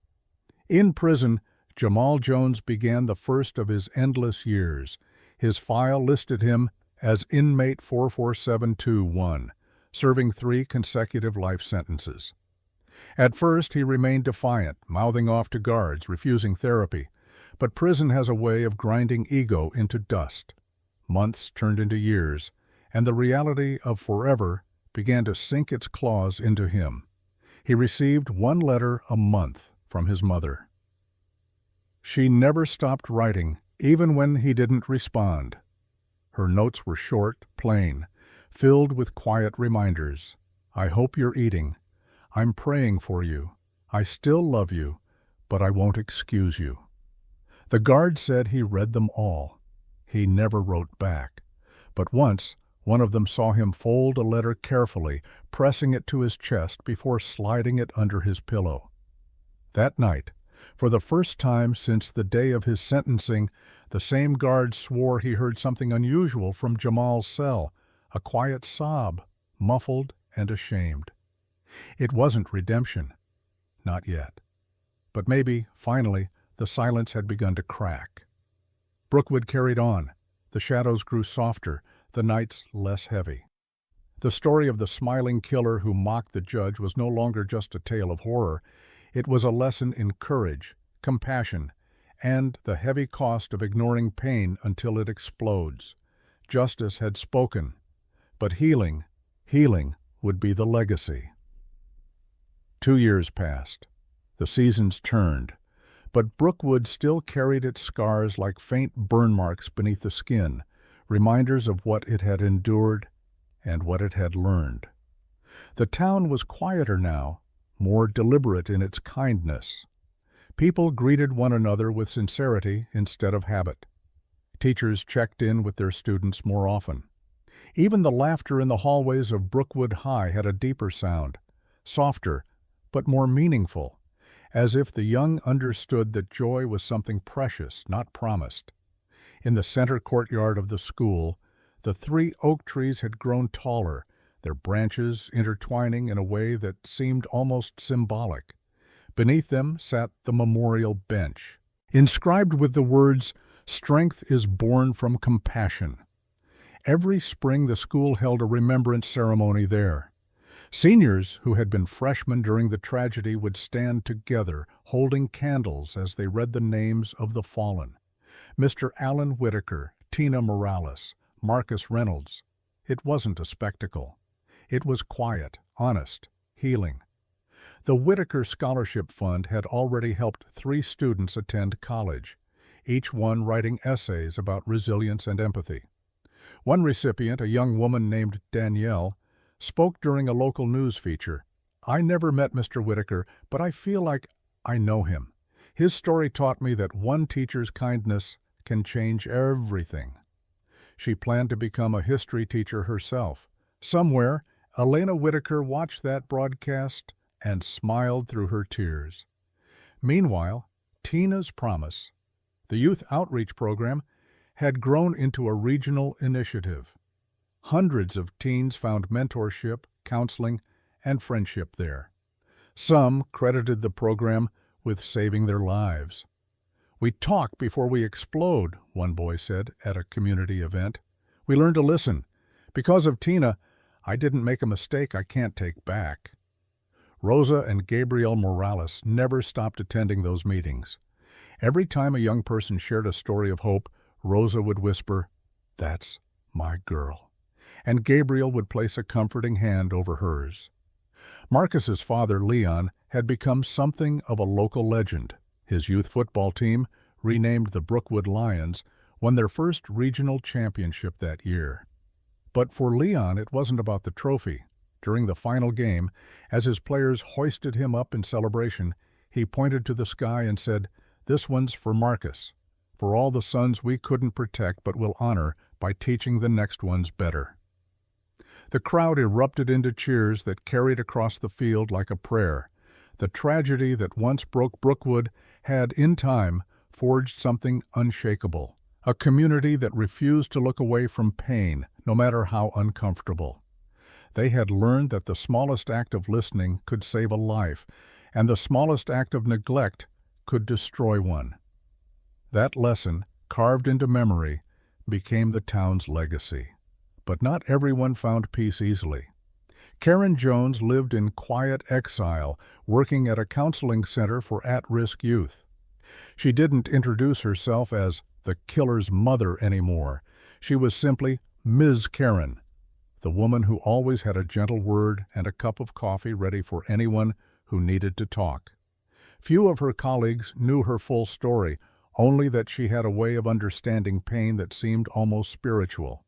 In prison, Jamal Jones began the first of his endless years. His file listed him as inmate 44721, serving 3 consecutive life sentences. At first, he remained defiant, mouthing off to guards, refusing therapy. But prison has a way of grinding ego into dust. Months turned into years, and the reality of forever began to sink its claws into him. He received 1 letter a month from his mother. She never stopped writing, even when he didn't respond. Her notes were short, plain, filled with quiet reminders. "I hope you're eating. I'm praying for you. I still love you, but I won't excuse you." The guard said he read them all. He never wrote back. But once, one of them saw him fold a letter carefully, pressing it to his chest before sliding it under his pillow. That night, for the first time since the day of his sentencing, the same guard swore he heard something unusual from Jamal's cell, a quiet sob, muffled and ashamed. It wasn't redemption. Not yet. But maybe, finally, the silence had begun to crack. Brookwood carried on. The shadows grew softer, the nights less heavy. The story of the smiling killer who mocked the judge was no longer just a tale of horror. It was a lesson in courage, compassion, and the heavy cost of ignoring pain until it explodes. Justice had spoken, but healing would be the legacy. 2 years passed. The seasons turned, but Brookwood still carried its scars like faint burn marks beneath the skin, reminders of what it had endured and what it had learned. The town was quieter now, more deliberate in its kindness. People greeted one another with sincerity instead of habit. Teachers checked in with their students more often. Even the laughter in the hallways of Brookwood High had a deeper sound, softer but more meaningful, as if the young understood that joy was something precious, not promised. In the center courtyard of the school, the 3 oak trees had grown taller, their branches intertwining in a way that seemed almost symbolic. Beneath them sat the memorial bench, inscribed with the words, "Strength is born from compassion." Every spring the school held a remembrance ceremony there. Seniors who had been freshmen during the tragedy would stand together, holding candles as they read the names of the fallen. Mr. Alan Whitaker, Tina Morales, Marcus Reynolds. It wasn't a spectacle. It was quiet, honest, healing. The Whitaker Scholarship Fund had already helped 3 students attend college, each one writing essays about resilience and empathy. One recipient, a young woman named Danielle, spoke during a local news feature. "I never met Mr. Whitaker, but I feel like I know him. His story taught me that one teacher's kindness can change everything." She planned to become a history teacher herself. Somewhere, Elena Whitaker watched that broadcast and smiled through her tears. Meanwhile, Tina's Promise, the youth outreach program, had grown into a regional initiative. Hundreds of teens found mentorship, counseling, and friendship there. Some credited the program with saving their lives. "We talk before we explode," one boy said at a community event. "We learn to listen. Because of Tina, I didn't make a mistake I can't take back." Rosa and Gabriel Morales never stopped attending those meetings. Every time a young person shared a story of hope, Rosa would whisper, "That's my girl," and Gabriel would place a comforting hand over hers. Marcus's father, Leon, had become something of a local legend. His youth football team, renamed the Brookwood Lions, won their first regional championship that year. But for Leon, it wasn't about the trophy. During the final game, as his players hoisted him up in celebration, he pointed to the sky and said, "This one's for Marcus, for all the sons we couldn't protect but will honor by teaching the next ones better." The crowd erupted into cheers that carried across the field like a prayer. The tragedy that once broke Brookwood had, in time, forged something unshakable, a community that refused to look away from pain, no matter how uncomfortable. They had learned that the smallest act of listening could save a life, and the smallest act of neglect could destroy one. That lesson, carved into memory, became the town's legacy. But not everyone found peace easily. Karen Jones lived in quiet exile, working at a counseling center for at-risk youth. She didn't introduce herself as the killer's mother anymore. She was simply Ms. Karen, the woman who always had a gentle word and a cup of coffee ready for anyone who needed to talk. Few of her colleagues knew her full story, only that she had a way of understanding pain that seemed almost spiritual.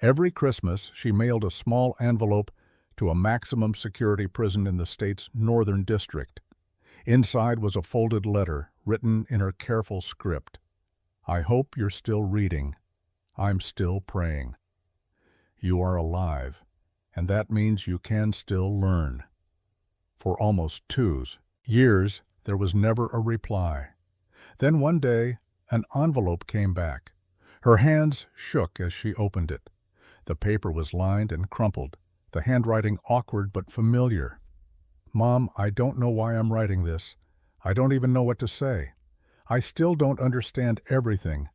Every Christmas, she mailed a small envelope to a maximum security prison in the state's northern district. Inside was a folded letter written in her careful script. "I hope you're still reading. I'm still praying. You are alive, and that means you can still learn." For almost 2 years, there was never a reply. Then one day, an envelope came back. Her hands shook as she opened it. The paper was lined and crumpled, the handwriting awkward but familiar. "Mom, I don't know why I'm writing this. I don't even know what to say. I still don't understand everything,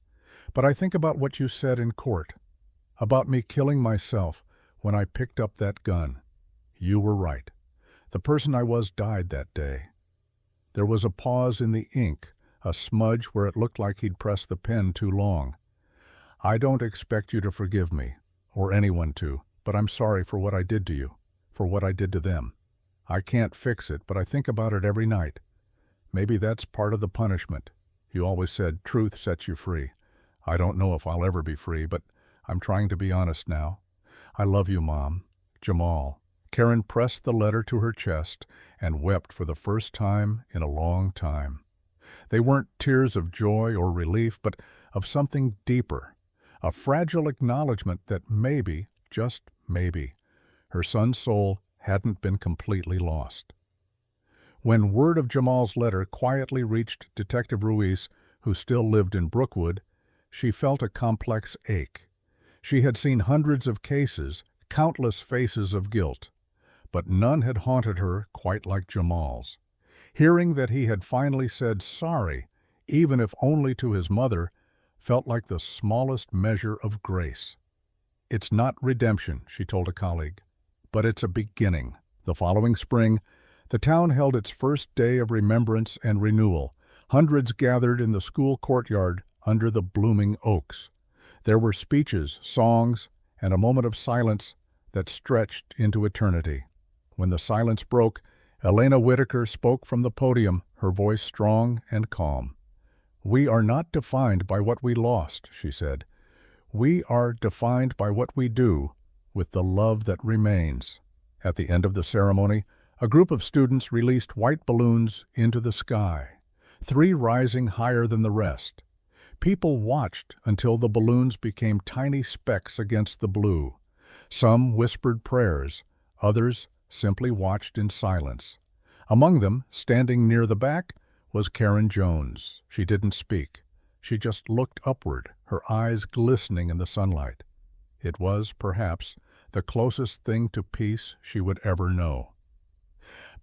but I think about what you said in court, about me killing myself when I picked up that gun. You were right. The person I was died that day." There was a pause in the ink, a smudge where it looked like he'd pressed the pen too long. "I don't expect you to forgive me, or anyone to, but I'm sorry for what I did to you, for what I did to them. I can't fix it, but I think about it every night. Maybe that's part of the punishment. You always said truth sets you free. I don't know if I'll ever be free, but I'm trying to be honest now. I love you, Mom. Jamal." Karen pressed the letter to her chest and wept for the first time in a long time. They weren't tears of joy or relief, but of something deeper, a fragile acknowledgement that maybe, just maybe, her son's soul hadn't been completely lost. When word of Jamal's letter quietly reached Detective Ruiz, who still lived in Brookwood, she felt a complex ache. She had seen hundreds of cases, countless faces of guilt, but none had haunted her quite like Jamal's. Hearing that he had finally said sorry, even if only to his mother, felt like the smallest measure of grace. "It's not redemption," she told a colleague, "but it's a beginning." The following spring, the town held its first day of remembrance and renewal. Hundreds gathered in the school courtyard, under the blooming oaks. There were speeches, songs, and a moment of silence that stretched into eternity. When the silence broke, Elena Whitaker spoke from the podium, her voice strong and calm. "We are not defined by what we lost," she said. "We are defined by what we do with the love that remains." At the end of the ceremony, a group of students released white balloons into the sky, 3 rising higher than the rest. People watched until the balloons became tiny specks against the blue. Some whispered prayers, others simply watched in silence. Among them, standing near the back, was Karen Jones. She didn't speak. She just looked upward, her eyes glistening in the sunlight. It was, perhaps, the closest thing to peace she would ever know.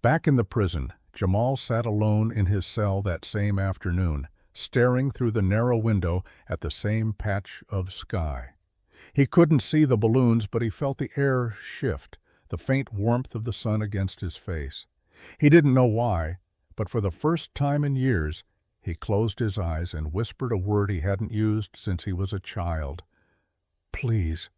Back in the prison, Jamal sat alone in his cell that same afternoon, staring through the narrow window at the same patch of sky. He couldn't see the balloons, but he felt the air shift, the faint warmth of the sun against his face. He didn't know why, but for the first time in years, he closed his eyes and whispered a word he hadn't used since he was a child. "Please."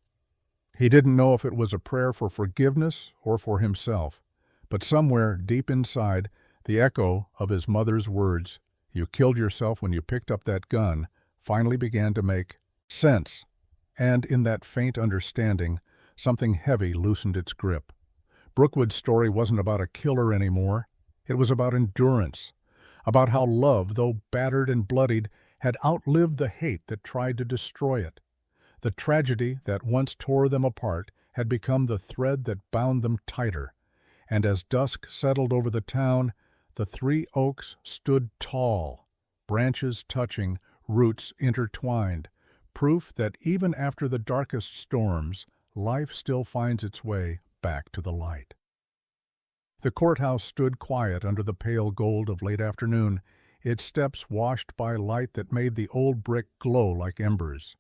He didn't know if it was a prayer for forgiveness or for himself, but somewhere deep inside, the echo of his mother's words, "You killed yourself when you picked up that gun," finally began to make sense. And in that faint understanding, something heavy loosened its grip. Brookwood's story wasn't about a killer anymore. It was about endurance, about how love, though battered and bloodied, had outlived the hate that tried to destroy it. The tragedy that once tore them apart had become the thread that bound them tighter, and as dusk settled over the town, the 3 oaks stood tall, branches touching, roots intertwined, proof that even after the darkest storms, life still finds its way back to the light. The courthouse stood quiet under the pale gold of late afternoon, its steps washed by light that made the old brick glow like embers.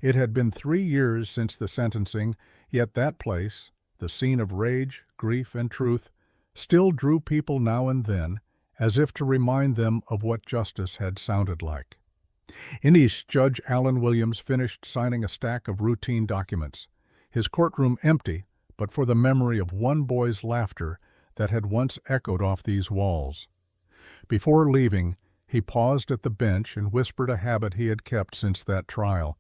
It had been 3 years since the sentencing, yet that place, the scene of rage, grief, and truth, still drew people now and then, as if to remind them of what justice had sounded like. In East, Judge Alan Williams finished signing a stack of routine documents, his courtroom empty, but for the memory of one boy's laughter that had once echoed off these walls. Before leaving, he paused at the bench and whispered a habit he had kept since that trial: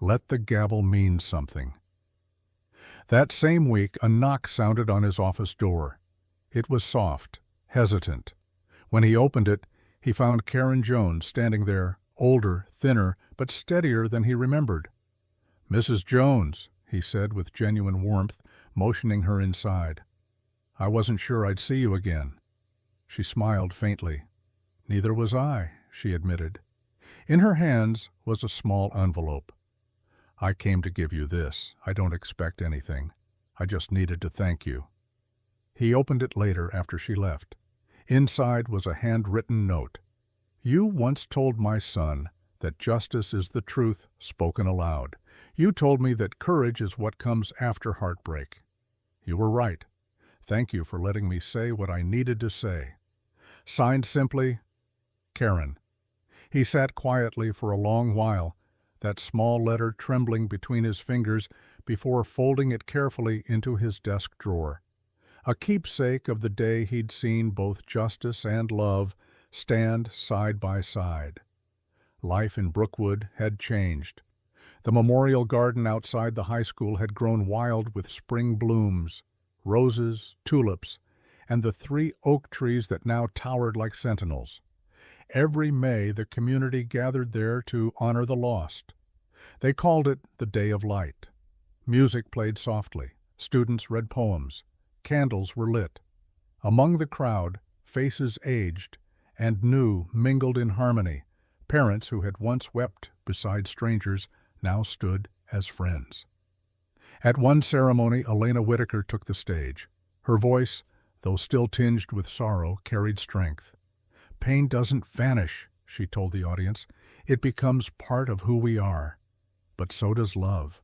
"Let the gavel mean something." That same week, a knock sounded on his office door. It was soft, hesitant. When he opened it, he found Karen Jones standing there, older, thinner, but steadier than he remembered. "Mrs. Jones," he said with genuine warmth, motioning her inside. "I wasn't sure I'd see you again." She smiled faintly. "Neither was I," she admitted. In her hands was a small envelope. "I came to give you this. I don't expect anything. I just needed to thank you." He opened it later after she left. Inside was a handwritten note. "You once told my son that justice is the truth spoken aloud. You told me that courage is what comes after heartbreak. You were right. Thank you for letting me say what I needed to say." Signed simply, Karen. He sat quietly for a long while, that small letter trembling between his fingers before folding it carefully into his desk drawer. A keepsake of the day he'd seen both justice and love stand side by side. Life in Brookwood had changed. The memorial garden outside the high school had grown wild with spring blooms, roses, tulips, and the 3 oak trees that now towered like sentinels. Every May the community gathered there to honor the lost. They called it the Day of Light. Music played softly, students read poems, candles were lit. Among the crowd, faces aged and new mingled in harmony. Parents who had once wept beside strangers now stood as friends. At one ceremony, Elena Whitaker took the stage. Her voice, though still tinged with sorrow, carried strength. "Pain doesn't vanish," she told the audience. "It becomes part of who we are. But so does love.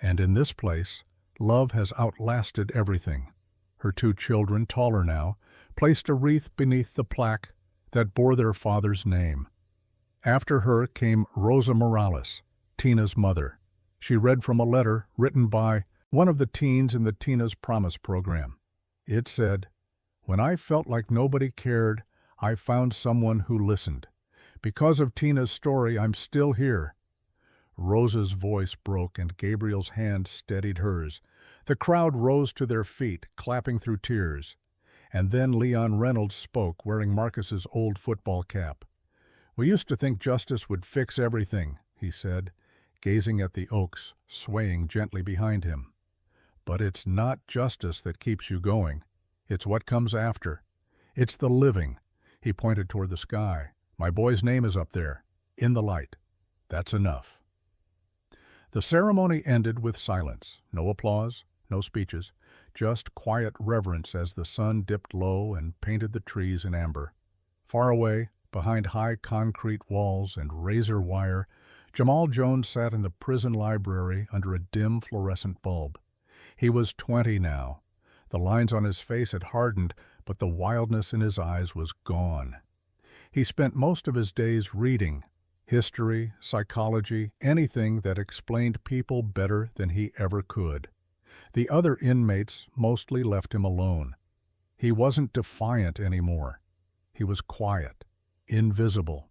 And in this place, love has outlasted everything." Her 2 children, taller now, placed a wreath beneath the plaque that bore their father's name. After her came Rosa Morales, Tina's mother. She read from a letter written by one of the teens in the Tina's Promise program. It said, "When I felt like nobody cared, I found someone who listened. Because of Tina's story, I'm still here." Rosa's voice broke and Gabriel's hand steadied hers. The crowd rose to their feet, clapping through tears. And then Leon Reynolds spoke, wearing Marcus's old football cap. "We used to think justice would fix everything," he said, gazing at the oaks, swaying gently behind him. "But it's not justice that keeps you going. It's what comes after. It's the living." He pointed toward the sky. "My boy's name is up there, in the light. That's enough." The ceremony ended with silence. No applause, no speeches, just quiet reverence as the sun dipped low and painted the trees in amber. Far away, behind high concrete walls and razor wire, Jamal Jones sat in the prison library under a dim fluorescent bulb. He was 20 now. The lines on his face had hardened, but the wildness in his eyes was gone. He spent most of his days reading, history, psychology, anything that explained people better than he ever could. The other inmates mostly left him alone. He wasn't defiant anymore. He was quiet, invisible.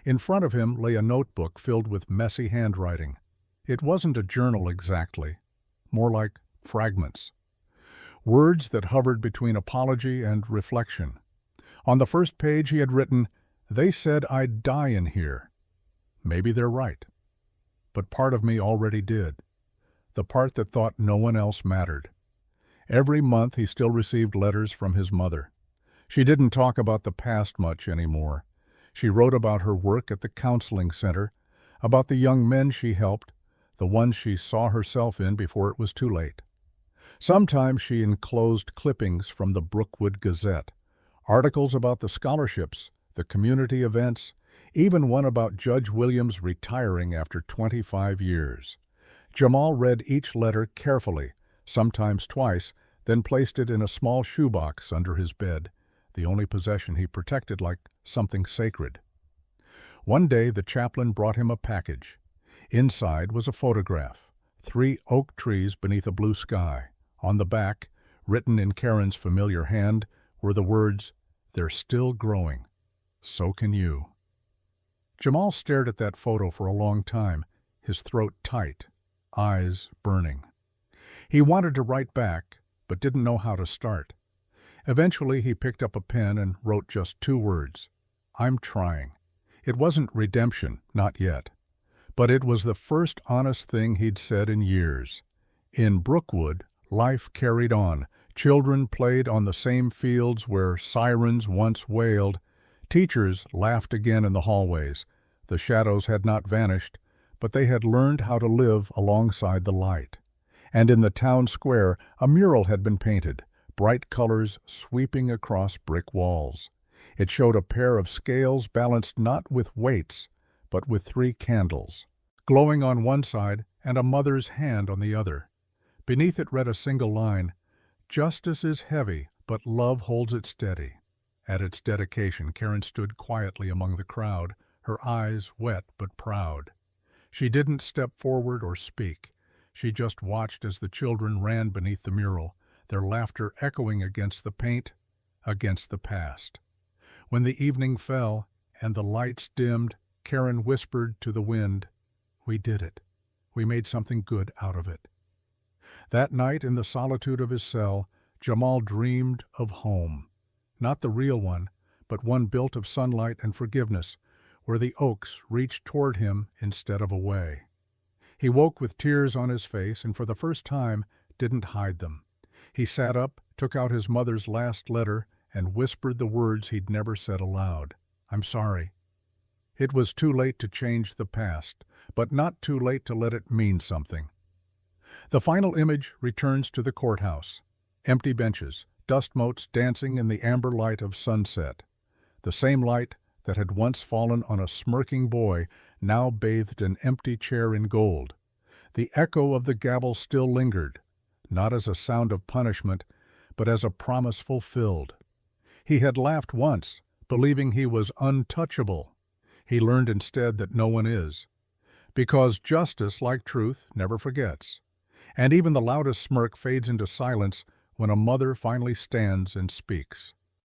In front of him lay a notebook filled with messy handwriting. It wasn't a journal exactly, more like fragments. Words that hovered between apology and reflection. On the first page he had written, "They said I'd die in here. Maybe they're right. But part of me already did. The part that thought no one else mattered." Every month he still received letters from his mother. She didn't talk about the past much anymore. She wrote about her work at the counseling center, about the young men she helped, the ones she saw herself in before it was too late. Sometimes she enclosed clippings from the Brookwood Gazette, articles about the scholarships, the community events, even one about Judge Williams retiring after 25 years. Jamal read each letter carefully, sometimes twice, then placed it in a small shoebox under his bed, the only possession he protected like something sacred. One day the chaplain brought him a package. Inside was a photograph, 3 oak trees beneath a blue sky. On the back, written in Karen's familiar hand, were the words, "They're still growing. So can you." Jamal stared at that photo for a long time, his throat tight, eyes burning. He wanted to write back, but didn't know how to start. Eventually he picked up a pen and wrote just 2 words, "I'm trying." It wasn't redemption, not yet. But it was the first honest thing he'd said in years. In Brookwood, life carried on. Children played on the same fields where sirens once wailed. Teachers laughed again in the hallways. The shadows had not vanished, but they had learned how to live alongside the light. And in the town square, a mural had been painted, bright colors sweeping across brick walls. It showed a pair of scales balanced not with weights, but with 3 candles, glowing on one side and a mother's hand on the other. Beneath it read a single line, "Justice is heavy, but love holds it steady." At its dedication, Karen stood quietly among the crowd, her eyes wet but proud. She didn't step forward or speak. She just watched as the children ran beneath the mural, their laughter echoing against the paint, against the past. When the evening fell and the lights dimmed, Karen whispered to the wind, "We did it. We made something good out of it." That night, in the solitude of his cell, Jamal dreamed of home. Not the real one, but one built of sunlight and forgiveness, where the oaks reached toward him instead of away. He woke with tears on his face and for the first time didn't hide them. He sat up, took out his mother's last letter, and whispered the words he'd never said aloud. "I'm sorry." It was too late to change the past, but not too late to let it mean something. The final image returns to the courthouse. Empty benches, dust motes dancing in the amber light of sunset. The same light that had once fallen on a smirking boy now bathed an empty chair in gold. The echo of the gavel still lingered, not as a sound of punishment, but as a promise fulfilled. He had laughed once, believing he was untouchable. He learned instead that no one is. Because justice, like truth, never forgets. And even the loudest smirk fades into silence when a mother finally stands and speaks.